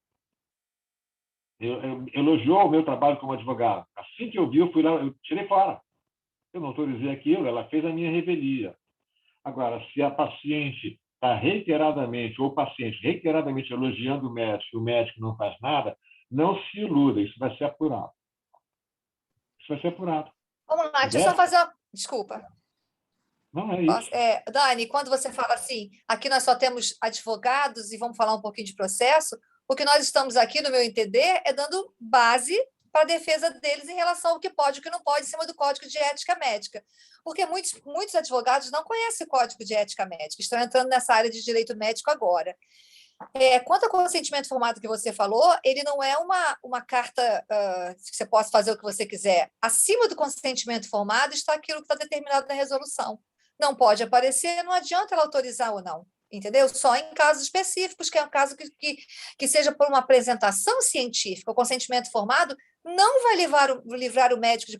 Elogiou o meu trabalho como advogado. Assim que eu vi, eu fui lá, eu tirei fora. Eu não autorizei aquilo, ela fez a minha revelia. Agora, se a paciente está reiteradamente, ou o paciente reiteradamente elogiando o médico e o médico não faz nada, não se iluda, isso vai ser apurado. Isso vai ser apurado. Vamos lá, deixa eu só fazer uma... Desculpa. Não é isso. Dani, quando você fala assim, aqui nós só temos advogados e vamos falar um pouquinho de processo, o que nós estamos aqui, no meu entender, é dando base para a defesa deles em relação ao que pode e o que não pode em cima do Código de Ética Médica. Porque muitos advogados não conhecem o Código de Ética Médica, estão entrando nessa área de direito médico agora. Quanto ao consentimento formado que você falou, ele não é uma carta que você possa fazer o que você quiser. Acima do consentimento formado está aquilo que está determinado na resolução. Não pode aparecer, não adianta ela autorizar ou não, entendeu? Só em casos específicos, que é um caso que seja por uma apresentação científica. O consentimento formado não vai livrar o médico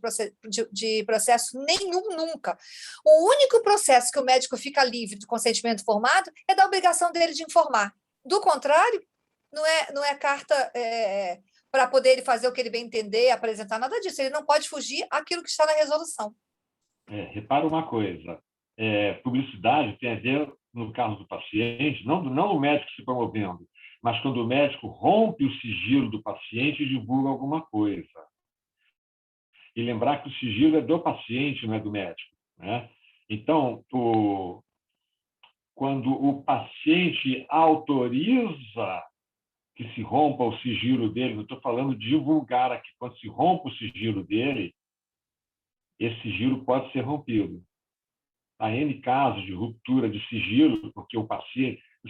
de processo nenhum, nunca. O único processo que o médico fica livre do consentimento formado é da obrigação dele de informar. Do contrário, não é carta para poder ele fazer o que ele bem entender, apresentar, nada disso. Ele não pode fugir àquilo que está na resolução. Repara uma coisa, publicidade tem a ver, no caso do paciente, não o médico se promovendo, mas quando o médico rompe o sigilo do paciente e divulga alguma coisa. E lembrar que o sigilo é do paciente, não é do médico, né? Então, quando o paciente autoriza que se rompa o sigilo dele, não estou falando de divulgar aqui, quando se rompe o sigilo dele, esse sigilo pode ser rompido. Há N casos de ruptura de sigilo, porque o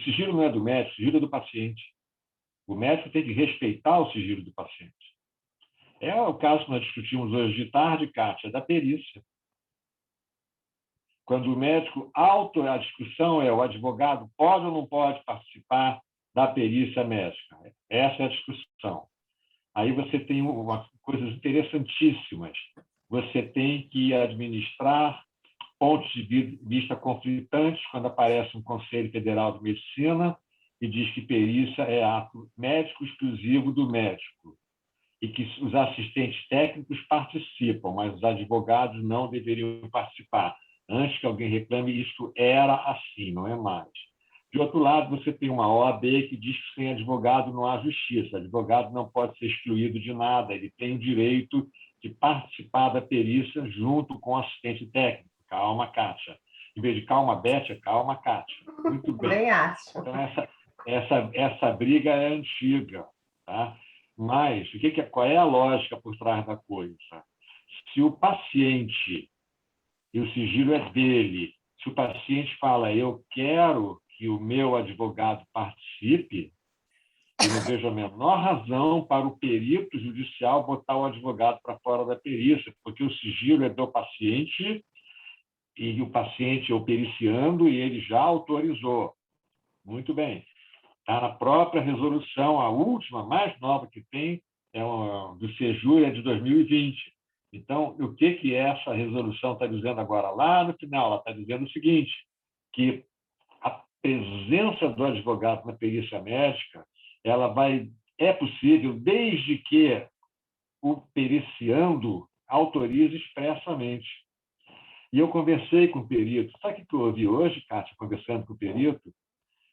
sigilo não é do médico, o sigilo é do paciente. O médico tem que respeitar o sigilo do paciente. É o caso que nós discutimos hoje de tarde, Kátia, da perícia. Quando o médico a discussão é o advogado pode ou não pode participar da perícia médica. Essa é a discussão. Aí você tem coisas interessantíssimas. Você tem que administrar pontos de vista conflitantes quando aparece um Conselho Federal de Medicina e diz que perícia é ato médico exclusivo do médico e que os assistentes técnicos participam, mas os advogados não deveriam participar. Antes que alguém reclame, isso era assim, não é mais. De outro lado, você tem uma OAB que diz que sem advogado não há justiça. O advogado não pode ser excluído de nada, ele tem o direito de participar da perícia junto com o assistente técnico. Calma, Kátia. Em vez de calma, Beth, é calma, Kátia. Muito bem. Nem acho. Então, essa briga é antiga. Tá? Mas qual é a lógica por trás da coisa? Se o paciente, e o sigilo é dele, se o paciente fala, eu quero que o meu advogado participe, eu não vejo a menor razão para o perito judicial botar o advogado para fora da perícia, porque o sigilo é do paciente e o paciente é o periciando e ele já autorizou. Muito bem. Está na própria resolução, a última, mais nova que tem, do Sejur, é de 2020. Então, o que essa resolução está dizendo agora? Lá no final, ela está dizendo o seguinte, que a presença do advogado na perícia médica é possível desde que o periciando autorize expressamente. E eu conversei com o perito. Sabe o que eu ouvi hoje, Kátia, conversando com o perito?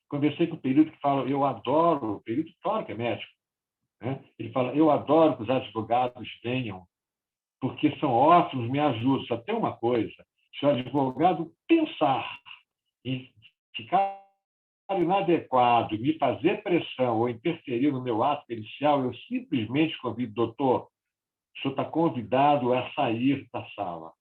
Conversei com o perito que fala, eu adoro, o perito, claro que é médico, né? Ele fala, eu adoro que os advogados venham, porque são ótimos, me ajudam. Só tem uma coisa, se o advogado pensar em ficar inadequado, me fazer pressão ou interferir no meu ato pericial, eu simplesmente convido, doutor, o senhor está convidado a sair da sala.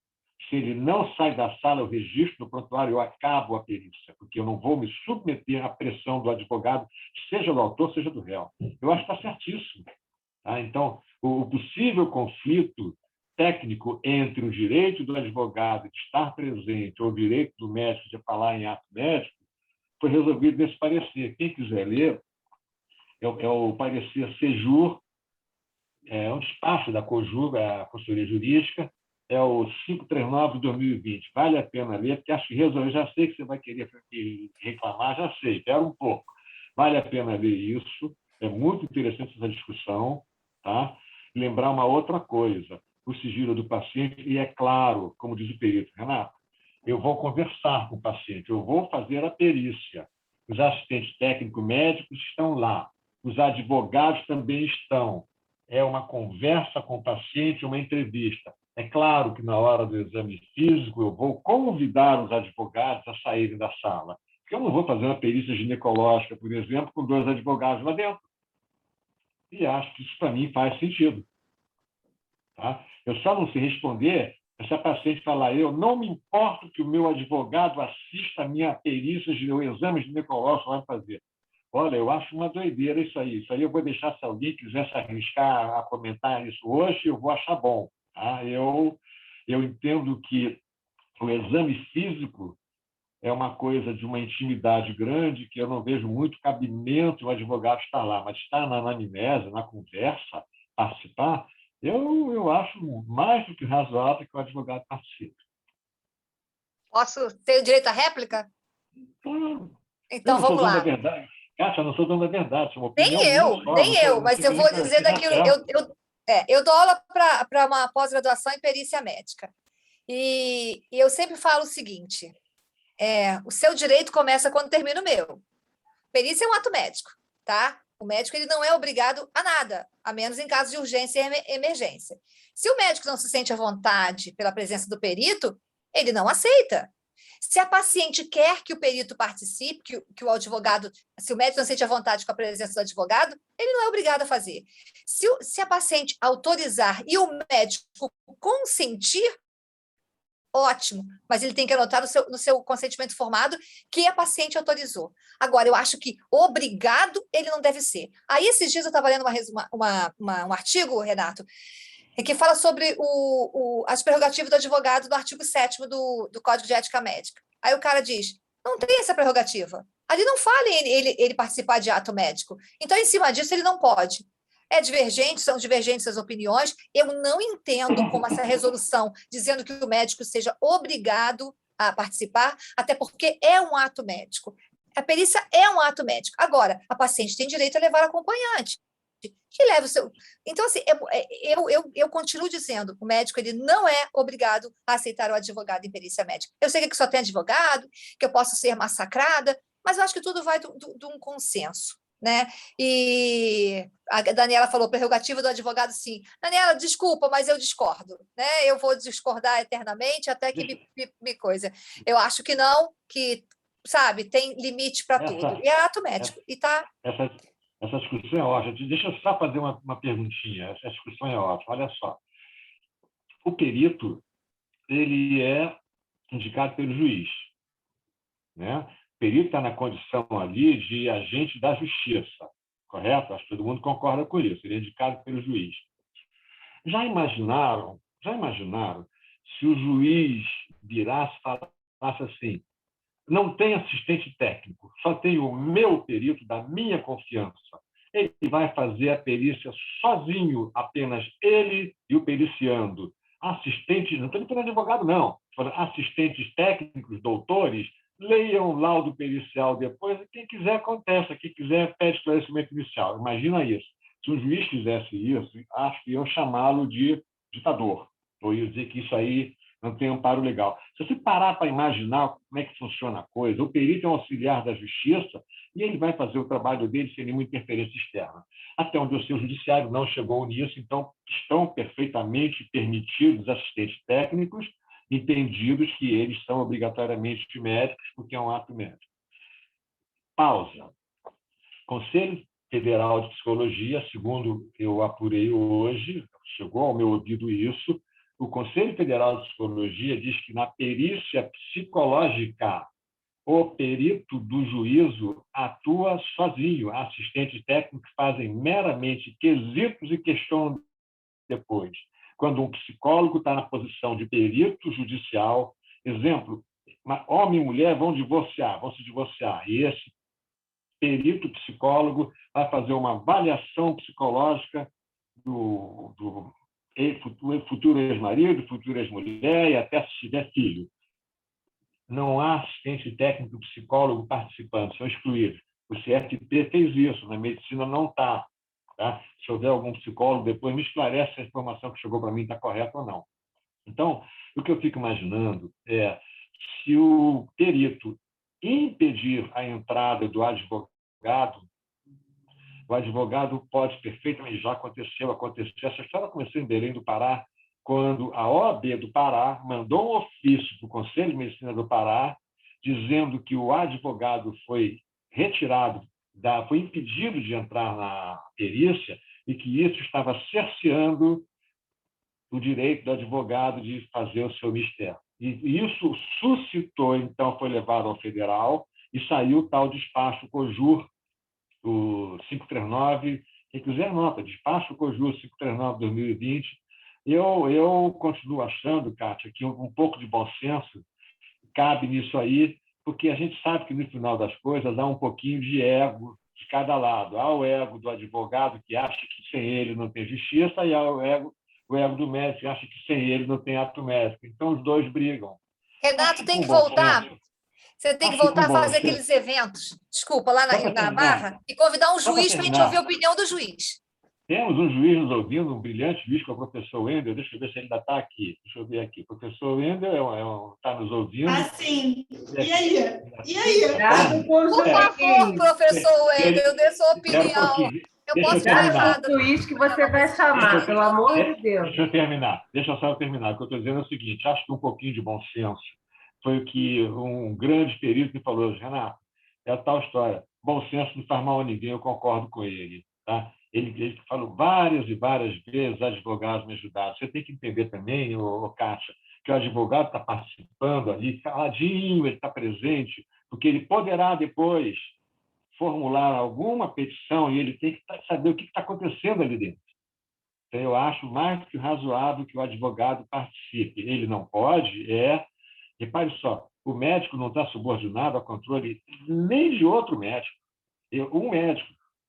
Se ele não sai da sala, eu registro no prontuário, eu acabo a perícia, porque eu não vou me submeter à pressão do advogado, seja do autor, seja do réu. Eu acho que está certíssimo. Tá? Então, o possível conflito técnico entre o direito do advogado de estar presente ou o direito do médico de falar em ato médico foi resolvido nesse parecer. Quem quiser ler, é o parecer Sejur, é um despacho da COJUR, a Consultoria Jurídica, é o 539 de 2020. Vale a pena ler, porque acho que resolveu. Já sei que você vai querer reclamar, já sei, quero um pouco. Vale a pena ler isso, é muito interessante essa discussão. Tá? Lembrar uma outra coisa, o sigilo do paciente, e é claro, como diz o perito, Renato, eu vou conversar com o paciente, eu vou fazer a perícia. Os assistentes técnicos médicos estão lá, os advogados também estão. É uma conversa com o paciente, uma entrevista. É claro que, na hora do exame físico, eu vou convidar os advogados a saírem da sala, porque eu não vou fazer uma perícia ginecológica, por exemplo, com 2 advogados lá dentro. E acho que isso, para mim, faz sentido. Tá? Eu só não sei responder se a paciente falar, eu não me importo que o meu advogado assista a minha perícia, o exame ginecológico vai fazer. Olha, eu acho uma doideira isso aí. Isso aí eu vou deixar, se alguém quiser se arriscar a comentar isso hoje, eu vou achar bom. Tá? Eu entendo que o exame físico é uma coisa de uma intimidade grande que eu não vejo muito cabimento o advogado estar lá, mas estar na anamnese, na conversa, participar, eu acho mais do que razoável que o advogado participe. Posso ter o direito à réplica? Claro. Então, vamos lá. Verdade. Kátia, eu não sou dono da verdade, é uma opinião Nem eu, mas eu vou dizer daquilo. Eu dou aula para uma pós-graduação em perícia médica. E eu sempre falo o seguinte: o seu direito começa quando termina o meu. Perícia é um ato médico, tá? O médico ele não é obrigado a nada, a menos em caso de urgência e emergência. Se o médico não se sente à vontade pela presença do perito, ele não aceita. Se a paciente quer que o perito participe, que o advogado, se o médico não se sente à vontade com a presença do advogado, ele não é obrigado a fazer. Se a paciente autorizar e o médico consentir, ótimo, mas ele tem que anotar no seu consentimento formado que a paciente autorizou. Agora, eu acho que obrigado ele não deve ser. Aí, esses dias, eu estava lendo um artigo, Renato, que fala sobre as prerrogativas do advogado do artigo 7º do Código de Ética Médica. Aí o cara diz, não tem essa prerrogativa. Ali não fala ele participar de ato médico. Então, em cima disso, ele não pode. São divergentes as opiniões. Eu não entendo como essa resolução dizendo que o médico seja obrigado a participar, até porque é um ato médico. A perícia é um ato médico. Agora, a paciente tem direito a levar acompanhante, que leva o seu... Então, assim, eu continuo dizendo, o médico ele não é obrigado a aceitar o advogado em perícia médica. Eu sei que só tem advogado, que eu posso ser massacrada, mas eu acho que tudo vai de um consenso. Né? E a Daniela falou, prerrogativa do advogado, sim. Daniela, desculpa, mas eu discordo. Né? Eu vou discordar eternamente até que me coisa. Eu acho que não, que, sabe, tem limite para tudo. E é ato médico. Essa discussão é ótima. Deixa eu só fazer uma perguntinha. Essa discussão é ótima. Olha só. O perito, ele é indicado pelo juiz. Né? O perito está na condição ali de agente da justiça. Correto? Acho que todo mundo concorda com isso. Ele é indicado pelo juiz. Já imaginaram se o juiz virasse e falasse assim, não tem assistente técnico, só tem o meu perito da minha confiança. Ele vai fazer a perícia sozinho, apenas ele e o periciando. Assistentes, não estou nem falando de advogado, não. Assistentes técnicos, doutores, leiam o laudo pericial depois, e quem quiser contesta, quem quiser pede esclarecimento inicial. Imagina isso. Se um juiz fizesse isso, acho que iam chamá-lo de ditador. Ou ia dizer que isso aí não tem amparo legal. Se você parar para imaginar como é que funciona a coisa, o perito é um auxiliar da justiça e ele vai fazer o trabalho dele sem nenhuma interferência externa. Até onde eu sei, o judiciário não chegou nisso, então estão perfeitamente permitidos assistentes técnicos, entendidos que eles são obrigatoriamente médicos, porque é um ato médico. Pausa. Conselho Federal de Psicologia, segundo eu apurei hoje, chegou ao meu ouvido isso, o Conselho Federal de Psicologia diz que na perícia psicológica, o perito do juízo atua sozinho. Assistentes técnicos fazem meramente quesitos e questionam depois. Quando um psicólogo está na posição de perito judicial, exemplo, homem e mulher vão se divorciar, e esse perito psicólogo vai fazer uma avaliação psicológica do futuro ex-marido, futura ex-mulher e até se tiver filho. Não há assistente técnico psicólogo participando, são excluídos. O CFP fez isso, na medicina não está. Tá? Se houver algum psicólogo, depois me esclarece se a informação que chegou para mim está correta ou não. Então, o que eu fico imaginando é se o perito impedir a entrada do advogado, o advogado pode perfeitamente, já aconteceu. Essa história começou em Belém do Pará, quando a OAB do Pará mandou um ofício para o Conselho de Medicina do Pará, dizendo que o advogado foi retirado, foi impedido de entrar na perícia e que isso estava cerceando o direito do advogado de fazer o seu mistério. E isso suscitou, então, foi levado ao federal e saiu o tal despacho COJUR, o 539, quem quiser nota, despacho COJUR 539/2020. Eu continuo achando, Kátia, que um pouco de bom senso cabe nisso aí, porque a gente sabe que, no final das coisas, há um pouquinho de ego de cada lado. Há o ego do advogado, que acha que sem ele não tem justiça, e há o ego do médico, que acha que sem ele não tem ato médico. Então, os dois brigam. Renato, tem que voltar. Você tem que voltar a fazer aqueles eventos, desculpa, lá na Barra, e convidar um juiz para a gente ouvir a opinião do juiz. Temos um juiz nos ouvindo, um brilhante juiz, que é o professor Wendel. Deixa eu ver se ele ainda está aqui. Deixa eu ver aqui. O professor Wendel está nos ouvindo. Ah, sim. E aí? Por favor, professor Wendel, dê sua opinião. Eu posso estar errada. O juiz que você vai chamar, pelo amor de Deus. Deixa eu só terminar. O que eu estou dizendo é o seguinte, acho que um pouquinho de bom senso foi o que um grande perito me falou, Renato, é a tal história, bom senso não faz mal a ninguém, eu concordo com ele. Tá? Ele falou várias e várias vezes, advogados me ajudaram. Você tem que entender também, Kátia, que o advogado está participando ali, caladinho, ele está presente, porque ele poderá depois formular alguma petição e ele tem que saber o que está acontecendo ali dentro. Então, eu acho mais que razoável que o advogado participe. Ele não pode, repare só, o médico não está subordinado ao controle nem de outro médico.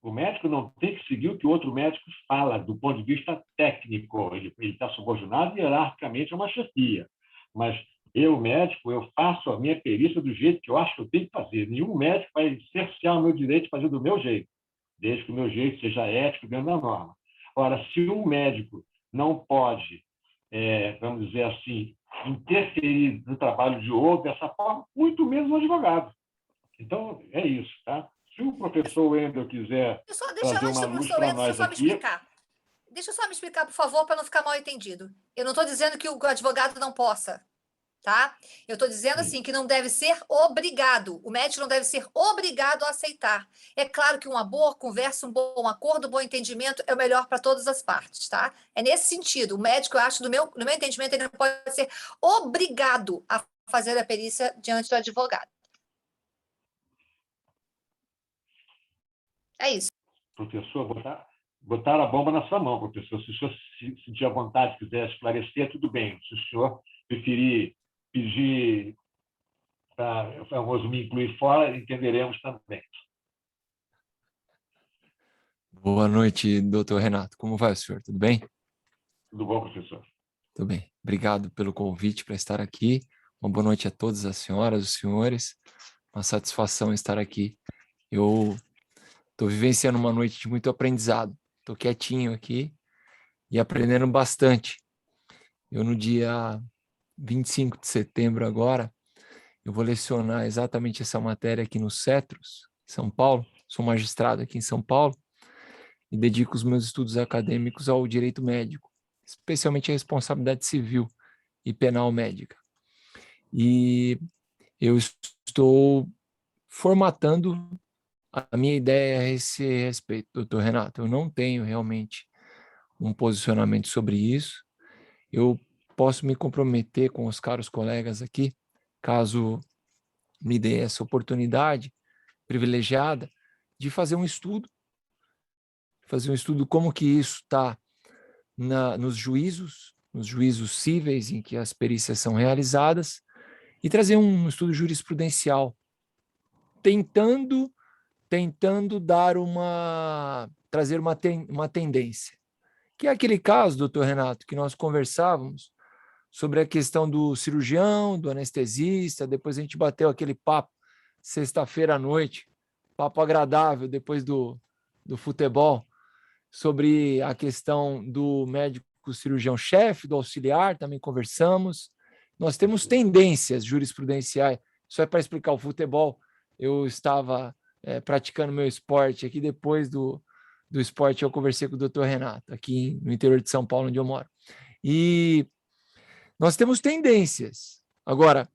O médico não tem que seguir o que o outro médico fala do ponto de vista técnico. Ele está subordinado hierarquicamente a uma chefia. Mas eu, médico, eu faço a minha perícia do jeito que eu acho que eu tenho que fazer. Nenhum médico vai cercear o meu direito de fazer do meu jeito, desde que o meu jeito seja ético dentro da norma. Ora, se um médico não pode, vamos dizer assim, interferir no trabalho de outro dessa forma, muito menos um advogado. Então, é isso, tá? Se o professor Wendel quiser trazer uma luz para nós aqui... Deixa eu só me explicar, por favor, para não ficar mal entendido. Eu não estou dizendo que o advogado não possa, tá? Eu estou dizendo assim que não deve ser obrigado. O médico não deve ser obrigado a aceitar. É claro que uma boa conversa, um bom acordo, um bom entendimento é o melhor para todas as partes, tá? É nesse sentido. O médico, eu acho, no meu entendimento, ele não pode ser obrigado a fazer a perícia diante do advogado. É isso. Professor, botar a bomba na sua mão, professor. Se o senhor se sentir à vontade, quiser esclarecer, tudo bem. Se o senhor preferir pedir para o famoso me incluir fora, entenderemos também. Boa noite, doutor Renato. Como vai o senhor? Tudo bem? Tudo bom, professor? Tudo bem. Obrigado pelo convite para estar aqui. Uma boa noite a todas as senhoras, os senhores. Uma satisfação estar aqui. Eu estou vivenciando uma noite de muito aprendizado. Estou quietinho aqui e aprendendo bastante. Eu, no dia 25 de setembro agora, eu vou lecionar exatamente essa matéria aqui no Cetros, São Paulo. Sou magistrado aqui em São Paulo e dedico os meus estudos acadêmicos ao direito médico, especialmente a responsabilidade civil e penal médica. E eu estou formatando a minha ideia a esse respeito, doutor Renato. Eu não tenho realmente um posicionamento sobre isso. Eu posso me comprometer com os caros colegas aqui, caso me dê essa oportunidade privilegiada de fazer um estudo como que isso está nos juízos cíveis em que as perícias são realizadas, e trazer um estudo jurisprudencial, tentando trazer uma tendência. Que é aquele caso, doutor Renato, que nós conversávamos sobre a questão do cirurgião, do anestesista, depois a gente bateu aquele papo sexta-feira à noite, papo agradável depois do futebol, sobre a questão do médico cirurgião-chefe, do auxiliar, também conversamos. Nós temos tendências jurisprudenciais, só é para explicar o futebol. Eu estava praticando meu esporte aqui, depois do esporte eu conversei com o doutor Renato, aqui no interior de São Paulo, onde eu moro. E nós temos tendências. Agora,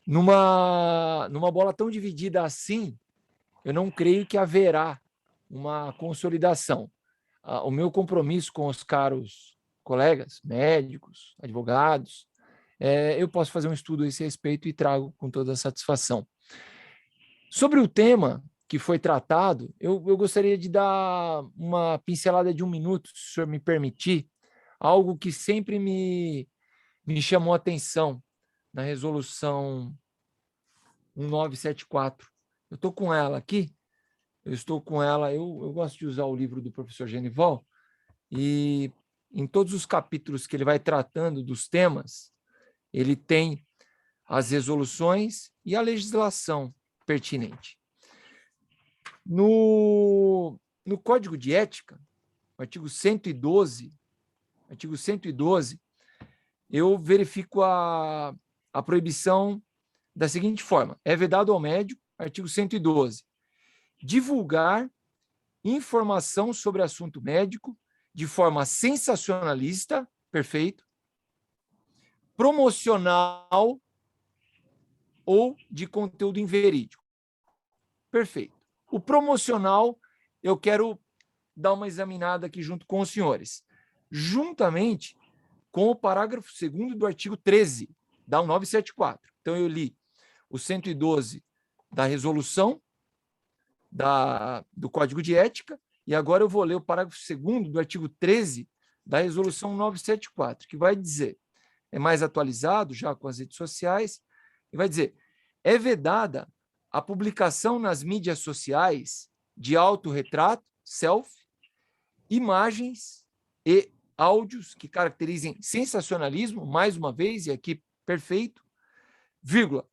numa bola tão dividida assim, eu não creio que haverá uma consolidação. O meu compromisso com os caros colegas, médicos, advogados, eu posso fazer um estudo a esse respeito e trago com toda a satisfação. Sobre o tema que foi tratado, eu gostaria de dar uma pincelada de 1 minuto, se o senhor me permitir, algo que sempre me chamou a atenção na resolução 1974. Eu estou com ela aqui, eu gosto de usar o livro do professor Genival, e em todos os capítulos que ele vai tratando dos temas, ele tem as resoluções e a legislação pertinente. No Código de Ética, artigo 112, eu verifico a proibição da seguinte forma: é vedado ao médico, artigo 112, divulgar informação sobre assunto médico de forma sensacionalista, perfeito, promocional ou de conteúdo inverídico, perfeito. O promocional, eu quero dar uma examinada aqui junto com os senhores, juntamente com o parágrafo 2º do artigo 13 da 1974. Então, eu li o 112 da resolução do Código de Ética, e agora eu vou ler o parágrafo 2º do artigo 13 da resolução 974, que vai dizer, é mais atualizado já com as redes sociais, e vai dizer: é vedada a publicação nas mídias sociais de autorretrato, selfie, imagens e áudios que caracterizem sensacionalismo, mais uma vez, e aqui perfeito, vírgula,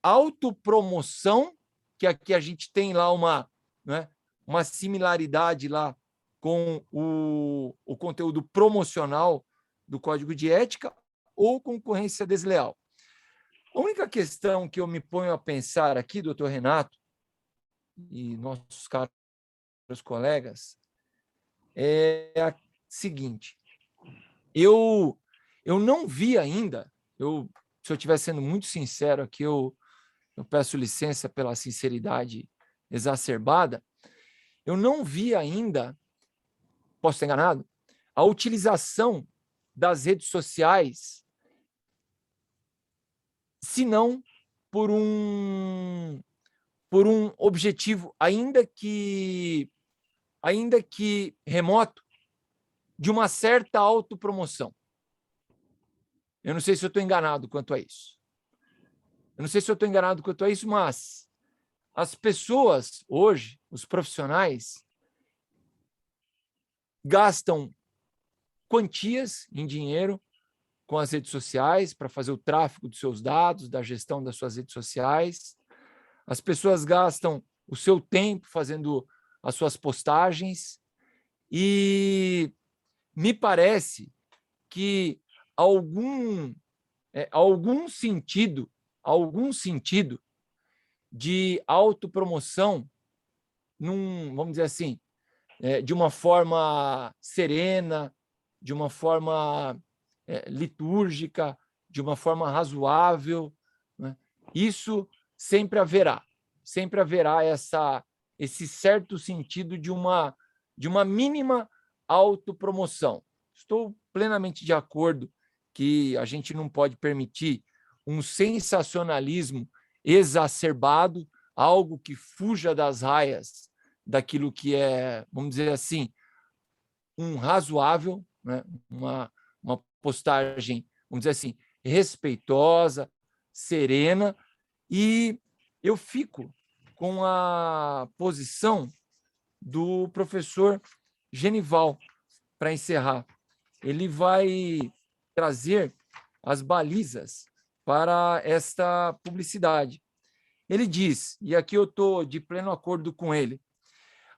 autopromoção, que aqui a gente tem lá uma similaridade lá com o conteúdo promocional do Código de Ética, ou concorrência desleal. A única questão que eu me ponho a pensar aqui, doutor Renato, e nossos caros colegas, é a seguinte: eu não vi ainda, se eu estiver sendo muito sincero aqui, eu peço licença pela sinceridade exacerbada, eu não vi ainda, posso estar enganado, a utilização das redes sociais, senão por um objetivo, ainda que remoto, de uma certa autopromoção. Eu não sei se eu estou enganado quanto a isso. Mas as pessoas hoje, os profissionais, gastam quantias em dinheiro com as redes sociais para fazer o tráfego dos seus dados, da gestão das suas redes sociais. As pessoas gastam o seu tempo fazendo as suas postagens, e me parece que algum algum sentido de autopromoção, vamos dizer assim, de uma forma serena, de uma forma litúrgica, de uma forma razoável, né? Isso sempre haverá esse certo sentido de uma mínima autopromoção. Estou plenamente de acordo que a gente não pode permitir um sensacionalismo exacerbado, algo que fuja das raias daquilo que é, vamos dizer assim, um razoável, né? uma postagem, vamos dizer assim, respeitosa, serena, e eu fico com a posição do professor Genival para encerrar. Ele vai trazer as balizas para esta publicidade. Ele diz, e aqui eu estou de pleno acordo com ele,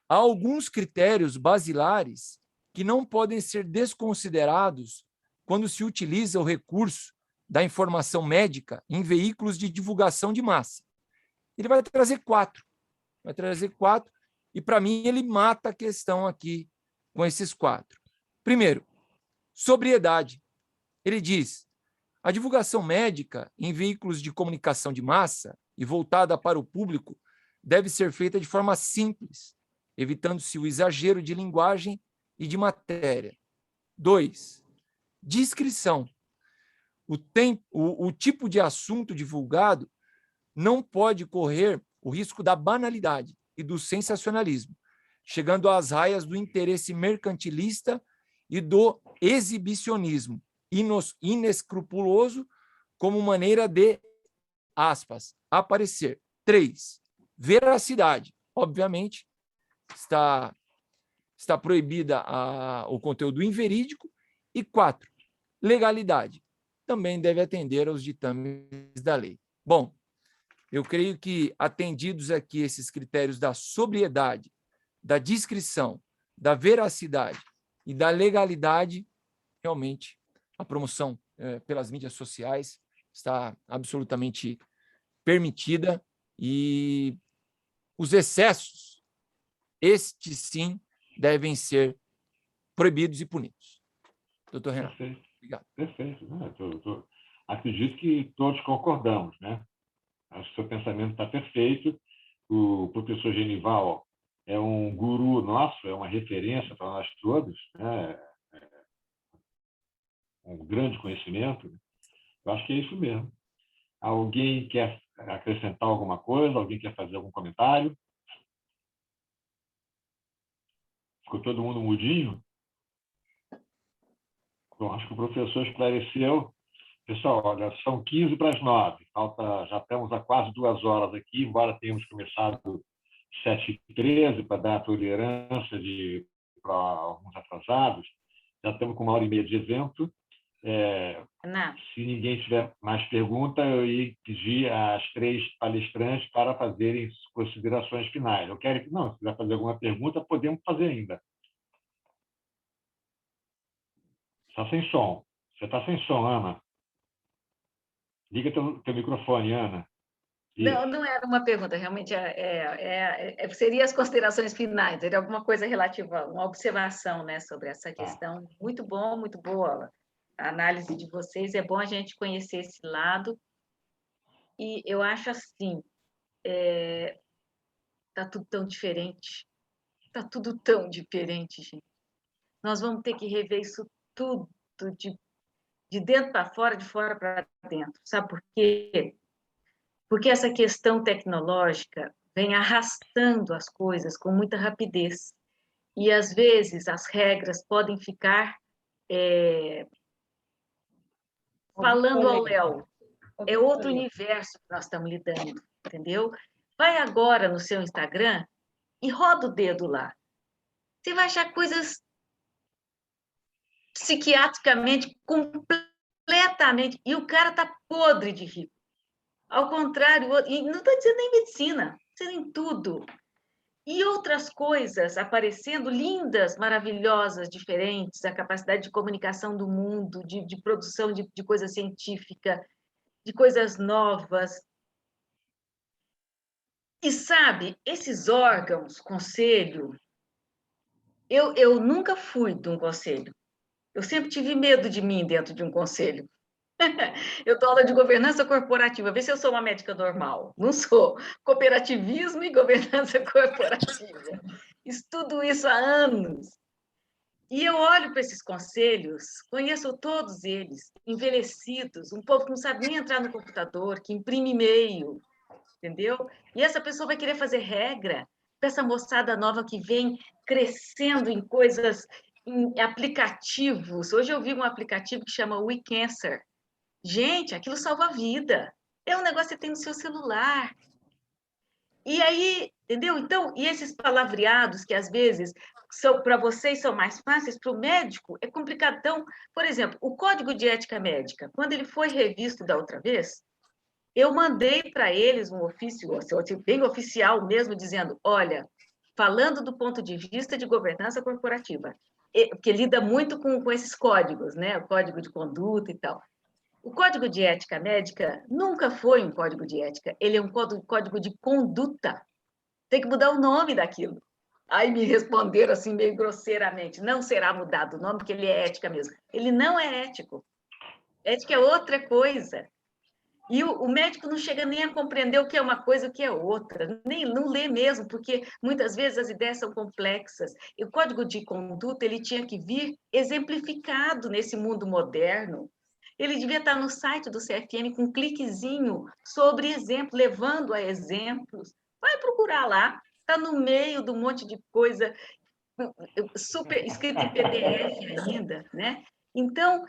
há alguns critérios basilares que não podem ser desconsiderados quando se utiliza o recurso da informação médica em veículos de divulgação de massa. Ele vai trazer quatro, e para mim ele mata a questão aqui com esses quatro. Primeiro, sobriedade. Ele diz, a divulgação médica em veículos de comunicação de massa e voltada para o público deve ser feita de forma simples, evitando-se o exagero de linguagem e de matéria. 2. Discrição. O tipo de assunto divulgado não pode correr o risco da banalidade e do sensacionalismo, chegando às raias do interesse mercantilista e do exibicionismo inescrupuloso como maneira de, aspas, aparecer. 3. Veracidade. Obviamente, está proibida o conteúdo inverídico. E 4. Legalidade. Também deve atender aos ditames da lei. Bom, eu creio que, atendidos aqui esses critérios da sobriedade, da discrição, da veracidade e da legalidade, realmente a promoção pelas mídias sociais está absolutamente permitida e os excessos, estes sim, devem ser proibidos e punidos. Doutor Renato. Perfeito. Obrigado. Perfeito. Acredito que todos concordamos, né? Acho que o seu pensamento está perfeito. O professor Genival é um guru nosso, é uma referência para nós todos, né? Um grande conhecimento. Eu acho que é isso mesmo. Alguém quer acrescentar alguma coisa? Alguém quer fazer algum comentário? Ficou todo mundo mudinho? Bom, acho que o professor esclareceu. Pessoal, olha, são 15 para as 9. Já estamos há quase 2 horas aqui, embora tenhamos começado 7h13 para dar tolerância para alguns atrasados. Já estamos com 1h30 de evento. Se ninguém tiver mais pergunta, eu ia pedir às 3 palestrantes para fazerem considerações finais. Eu quero que, não, se quiser fazer alguma pergunta, podemos fazer ainda. Está sem som. Você está sem som, Ana. Liga teu microfone, Ana. Não era uma pergunta, realmente seria as considerações finais, seria alguma coisa relativa, uma observação, né, sobre essa questão. Tá. Muito boa a análise de vocês, é bom a gente conhecer esse lado, e eu acho assim, está tudo tão diferente, gente. Nós vamos ter que rever isso tudo, de dentro para fora, de fora para dentro. Sabe por quê? Porque essa questão tecnológica vem arrastando as coisas com muita rapidez. E, às vezes, as regras podem ficar falando ao léu. É outro universo que nós estamos lidando, entendeu? Vai agora no seu Instagram e roda o dedo lá. Você vai achar coisas psiquiatricamente, completamente... E o cara está podre de rico. Ao contrário, e não estou dizendo nem medicina, estou dizendo em tudo. E outras coisas aparecendo lindas, maravilhosas, diferentes, a capacidade de comunicação do mundo, de produção de coisa científica, de coisas novas. E sabe, esses órgãos, conselho, eu nunca fui de um conselho. Eu sempre tive medo de mim dentro de um conselho. Eu dou aula de governança corporativa, vê se eu sou uma médica normal. Não sou. Cooperativismo e governança corporativa. Estudo isso há anos. E eu olho para esses conselhos, conheço todos eles, envelhecidos, um povo que não sabe nem entrar no computador, que imprime e-mail, entendeu? E essa pessoa vai querer fazer regra para essa moçada nova que vem crescendo em coisas, em aplicativos. Hoje eu vi um aplicativo que chama WeCancer. Gente, aquilo salva a vida. É um negócio que você tem no seu celular. E aí, entendeu? Então, e esses palavreados que às vezes são para vocês são mais fáceis, para o médico é complicado. Então, por exemplo, o Código de Ética Médica, quando ele foi revisto da outra vez, eu mandei para eles um ofício, bem oficial mesmo, dizendo: olha, falando do ponto de vista de governança corporativa, porque lida muito com esses códigos, né? O código de conduta e tal. O Código de Ética Médica nunca foi um código de ética, ele é um código de conduta. Tem que mudar o nome daquilo. Aí me responderam assim, meio grosseiramente: não será mudado o nome, porque ele é ética mesmo. Ele não é ético. Ética é outra coisa. E o médico não chega nem a compreender o que é uma coisa e o que é outra, nem não lê mesmo, porque muitas vezes as ideias são complexas. E o código de conduta ele tinha que vir exemplificado nesse mundo moderno. Ele devia estar no site do CFM com um cliquezinho sobre exemplo, levando a exemplos. Vai procurar lá, está no meio de um monte de coisa super escrita em PDF ainda, né? Então,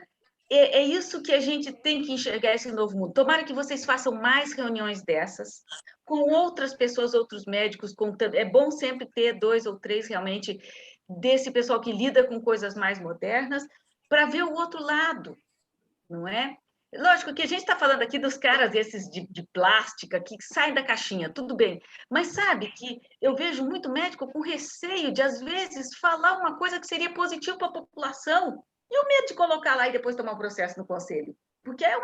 é isso que a gente tem que enxergar esse novo mundo. Tomara que vocês façam mais reuniões dessas, com outras pessoas, outros médicos. É bom sempre ter 2 ou 3 realmente desse pessoal que lida com coisas mais modernas, para ver o outro lado, não é? Lógico que a gente está falando aqui dos caras esses de plástica que saem da caixinha, tudo bem. Mas sabe que eu vejo muito médico com receio de, às vezes, falar uma coisa que seria positiva para a população. E o medo de colocar lá e depois tomar um processo no conselho. Porque é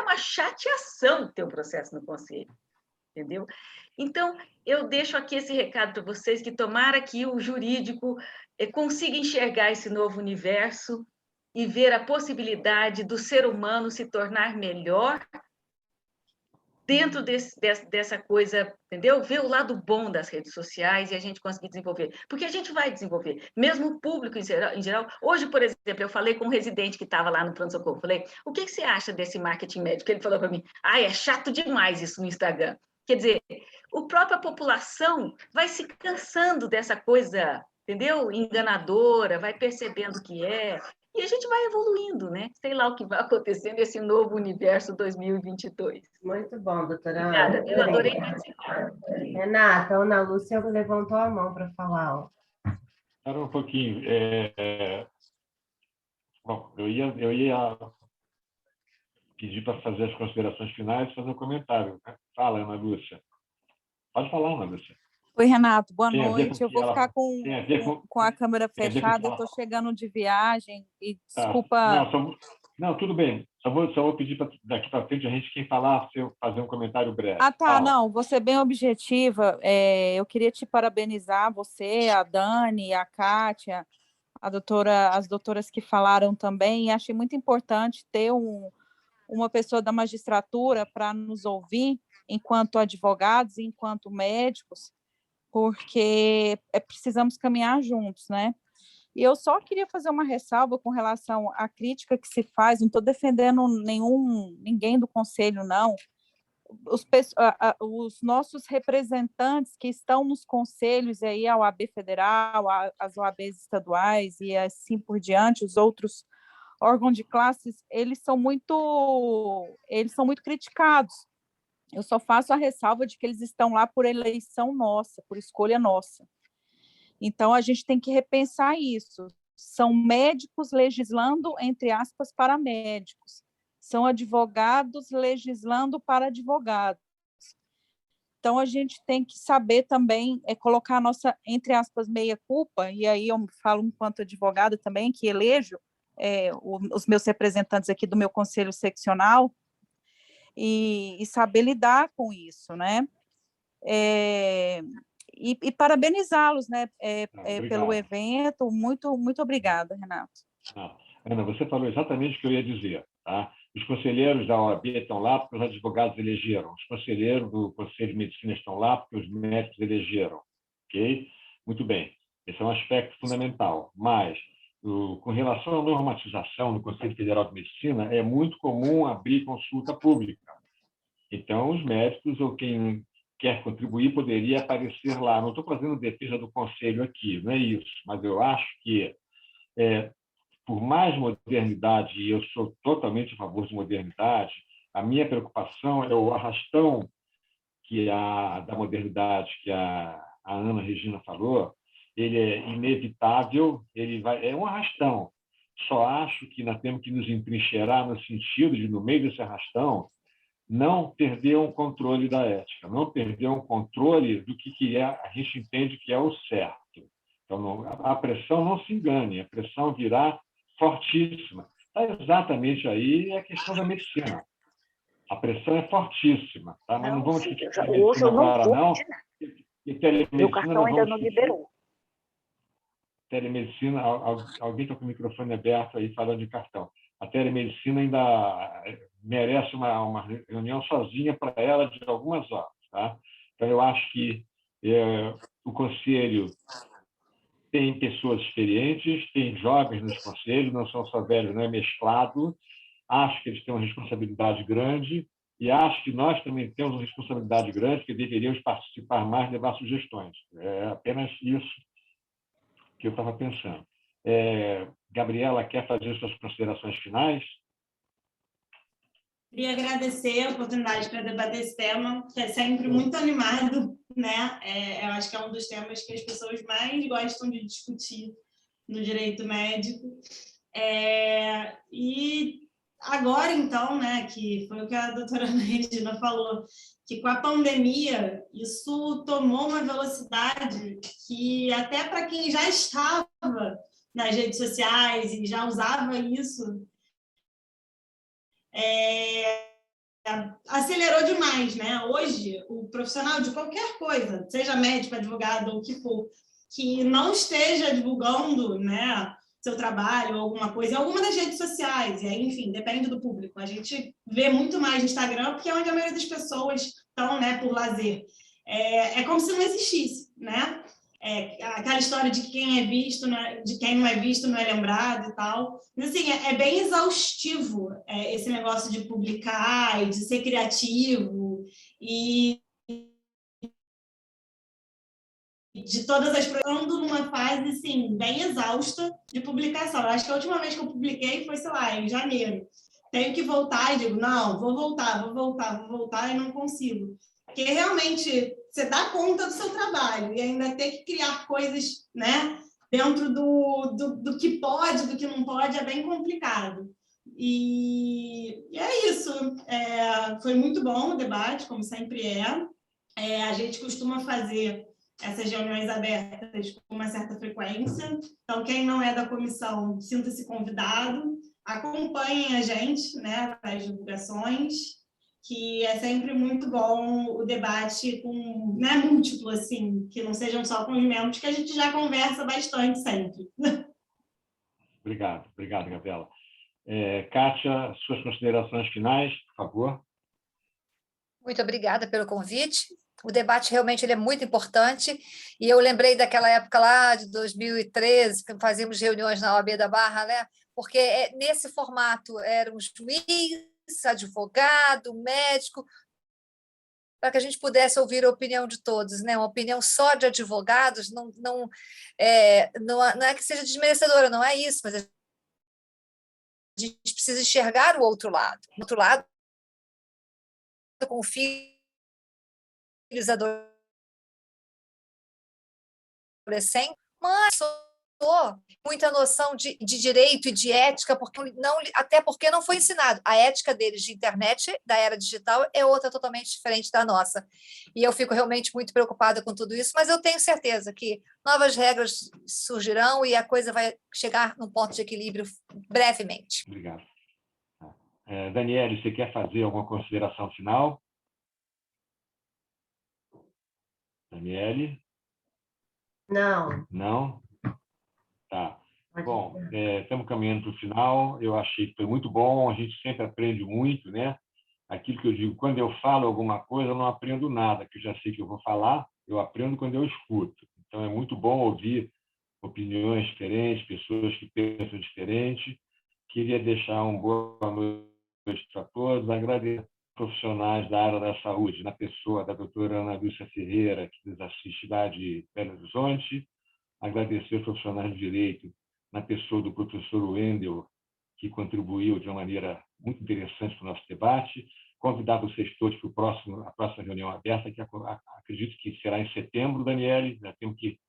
uma chateação ter um processo no conselho. Entendeu? Então, eu deixo aqui esse recado para vocês, que tomara que o jurídico consiga enxergar esse novo universo e ver a possibilidade do ser humano se tornar melhor dentro dessa coisa, entendeu? Ver o lado bom das redes sociais e a gente conseguir desenvolver. Porque a gente vai desenvolver, mesmo o público em geral. Hoje, por exemplo, eu falei com um residente que estava lá no pronto-socorro, falei: o que você acha desse marketing médico? Ele falou para mim: é chato demais isso no Instagram. Quer dizer, a própria população vai se cansando dessa coisa, entendeu? Enganadora, vai percebendo que é. E a gente vai evoluindo, né? Sei lá o que vai acontecer nesse novo universo 2022. Muito bom, doutora Obrigada, Ana. eu adorei participar. Renata, a Ana Lúcia levantou a mão para falar. Ó. Espera um pouquinho. Bom, eu ia pedir para fazer as considerações finais e fazer um comentário. Né? Fala, Ana Lúcia. Pode falar, Ana Lúcia. Oi, Renato, boa noite. Eu vou ficar com a câmera fechada, eu estou chegando de viagem e desculpa... Não, tudo bem. Só vou pedir daqui para frente a gente, quem falar, fazer um comentário breve. Ah, tá, não, vou ser bem objetiva. Eu queria te parabenizar, você, a Dani, a Kátia, as doutoras que falaram também, e achei muito importante ter uma pessoa da magistratura para nos ouvir, enquanto advogados, enquanto médicos, porque precisamos caminhar juntos, né? E eu só queria fazer uma ressalva com relação à crítica que se faz, não estou defendendo ninguém do conselho, não. Os nossos representantes que estão nos conselhos, aí a OAB Federal, as OABs estaduais e assim por diante, os outros órgãos de classes, eles são muito criticados. Eu só faço a ressalva de que eles estão lá por eleição nossa, por escolha nossa. Então, a gente tem que repensar isso. São médicos legislando, entre aspas, para médicos. São advogados legislando para advogados. Então, a gente tem que saber também colocar a nossa, entre aspas, meia-culpa, e aí eu falo enquanto advogada também, que elejo os meus representantes aqui do meu conselho seccional, e saber lidar com isso, né? E parabenizá-los, né, pelo evento. Muito, muito obrigada, Renato. Ana, você falou exatamente o que eu ia dizer. Tá? Os conselheiros da OAB estão lá porque os advogados elegeram. Os conselheiros do Conselho de Medicina estão lá porque os médicos elegeram. Ok? Muito bem. Esse é um aspecto fundamental. Mas, com relação à normatização no Conselho Federal de Medicina, é muito comum abrir consulta pública. Então, os médicos ou quem quer contribuir poderia aparecer lá. Não estou fazendo defesa do Conselho aqui, não é isso. Mas eu acho que por mais modernidade, e eu sou totalmente a favor de modernidade, a minha preocupação é o arrastão da modernidade que a Ana Regina falou. Ele é inevitável, é um arrastão. Só acho que nós temos que nos entrincheirar no sentido de, no meio desse arrastão, não perder um controle da ética, não perder um controle do que a gente entende que é o certo. Então, a pressão, não se engane, a pressão virá fortíssima. Está exatamente aí a questão da medicina. A pressão é fortíssima. Tá? Mas não vamos discutir medicina agora, não. E telemedicina, meu cartão ainda não liberou. Telemedicina, alguém está com o microfone aberto aí falando de cartão. A telemedicina ainda merece uma reunião sozinha para ela de algumas horas. Tá? Então, eu acho que o Conselho tem pessoas experientes, tem jovens nos conselhos, não são só velhos, não é mesclado. Acho que eles têm uma responsabilidade grande e acho que nós também temos uma responsabilidade grande, que deveríamos participar mais e levar sugestões. É apenas isso que eu estava pensando. Gabriela, quer fazer suas considerações finais? Queria agradecer a oportunidade para debater esse tema, que é sempre muito animado, né? Eu acho que é um dos temas que as pessoas mais gostam de discutir no direito médico. E agora, então, né, que foi o que a doutora Regina falou, que com a pandemia isso tomou uma velocidade que até para quem já estava nas redes sociais e já usava isso, acelerou demais, né? Hoje, o profissional de qualquer coisa, seja médico, advogado ou o que for, que não esteja divulgando, né, seu trabalho, alguma coisa, em alguma das redes sociais, e aí, enfim, depende do público. A gente vê muito mais no Instagram, porque é onde a maioria das pessoas estão, né, por lazer. É como se não existisse, né? Aquela história de quem é visto, de quem não é visto não é lembrado e tal. Mas, assim, é bem exaustivo esse negócio de publicar e de ser criativo e de todas as ando numa fase assim, bem exausta de publicação. Eu acho que a última vez que eu publiquei foi, sei lá, em janeiro. Tenho que voltar e digo, não, vou voltar e não consigo. Porque realmente você dá conta do seu trabalho e ainda ter que criar coisas, né, dentro do que pode, do que não pode, é bem complicado. E é isso. Foi muito bom o debate, como sempre é. A gente costuma fazer essas reuniões abertas com uma certa frequência. Então, quem não é da comissão, sinta-se convidado. Acompanhem a gente, né, nas divulgações, que é sempre muito bom o debate com, né, múltiplo, assim, que não sejam só com os membros, que a gente já conversa bastante sempre. Obrigado, Gabriela. Kátia, suas considerações finais, por favor. Muito obrigada pelo convite. O debate realmente ele é muito importante, e eu lembrei daquela época lá de 2013, que fazíamos reuniões na OAB da Barra, né? Porque nesse formato eram juiz, advogado, médico, para que a gente pudesse ouvir a opinião de todos, né? Uma opinião só de advogados não é que seja desmerecedora, não é isso, mas a gente precisa enxergar o outro lado. O outro lado, com filhos adolescentes, mas muita noção de direito e de ética, até porque não foi ensinado. A ética deles de internet, da era digital, é outra totalmente diferente da nossa. E eu fico realmente muito preocupada com tudo isso, mas eu tenho certeza que novas regras surgirão e a coisa vai chegar num ponto de equilíbrio brevemente. Obrigado. Daniele, você quer fazer alguma consideração final? Daniele? Não. Não? Tá. Bom, estamos caminhando para o final. Eu achei que foi muito bom. A gente sempre aprende muito, né? Aquilo que eu digo, quando eu falo alguma coisa, eu não aprendo nada, que eu já sei que eu vou falar, eu aprendo quando eu escuto. Então, é muito bom ouvir opiniões diferentes, pessoas que pensam diferente. Queria deixar uma boa noite para todos, agradecer profissionais da área da saúde, na pessoa da doutora Ana Lúcia Ferreira, que nos assiste lá de Belo Horizonte, agradecer os profissionais de direito, na pessoa do professor Wendel, que contribuiu de uma maneira muito interessante para o nosso debate, convidar vocês todos para a próxima reunião aberta, que acredito que será em setembro, Daniele, já temos que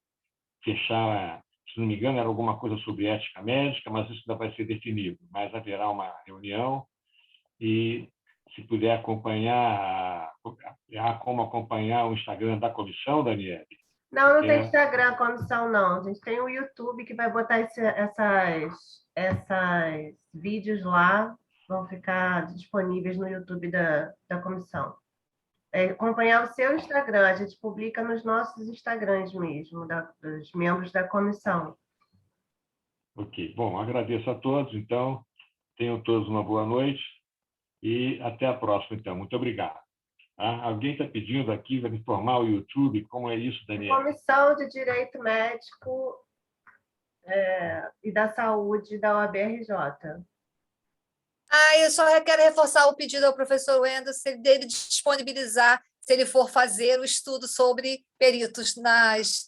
fechar, se não me engano, era alguma coisa sobre ética médica, mas isso ainda vai ser definido, mas haverá uma reunião e se puder acompanhar, há como acompanhar o Instagram da comissão, Daniele? Não, não tem Instagram, comissão, não. A gente tem o YouTube que vai botar essas vídeos lá, vão ficar disponíveis no YouTube da comissão. Acompanhar o seu Instagram, a gente publica nos nossos Instagrams mesmo, dos membros da comissão. Ok. Bom, agradeço a todos, então. Tenham todos uma boa noite e até a próxima, então. Muito obrigado. Alguém está pedindo aqui, vai informar o YouTube, como é isso, Daniel? Comissão de Direito Médico e da Saúde da OAB-RJ. Eu só quero reforçar o pedido ao professor Wendel, dele disponibilizar, se ele for fazer o estudo sobre peritos,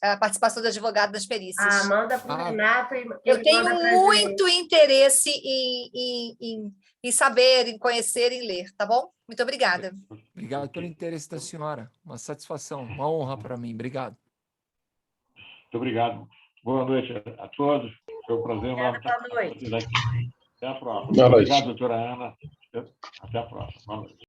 a participação do advogado nas perícias. Manda para o Renato. Eu tenho muito interesse em saber, em conhecer, em ler, tá bom? Muito obrigada. Obrigado pelo interesse da senhora. Uma satisfação, uma honra para mim. Obrigado. Muito obrigado. Boa noite a todos. Foi um prazer enorme. Boa noite. Até a próxima. Obrigado, doutora Ana. Até a próxima. Boa noite.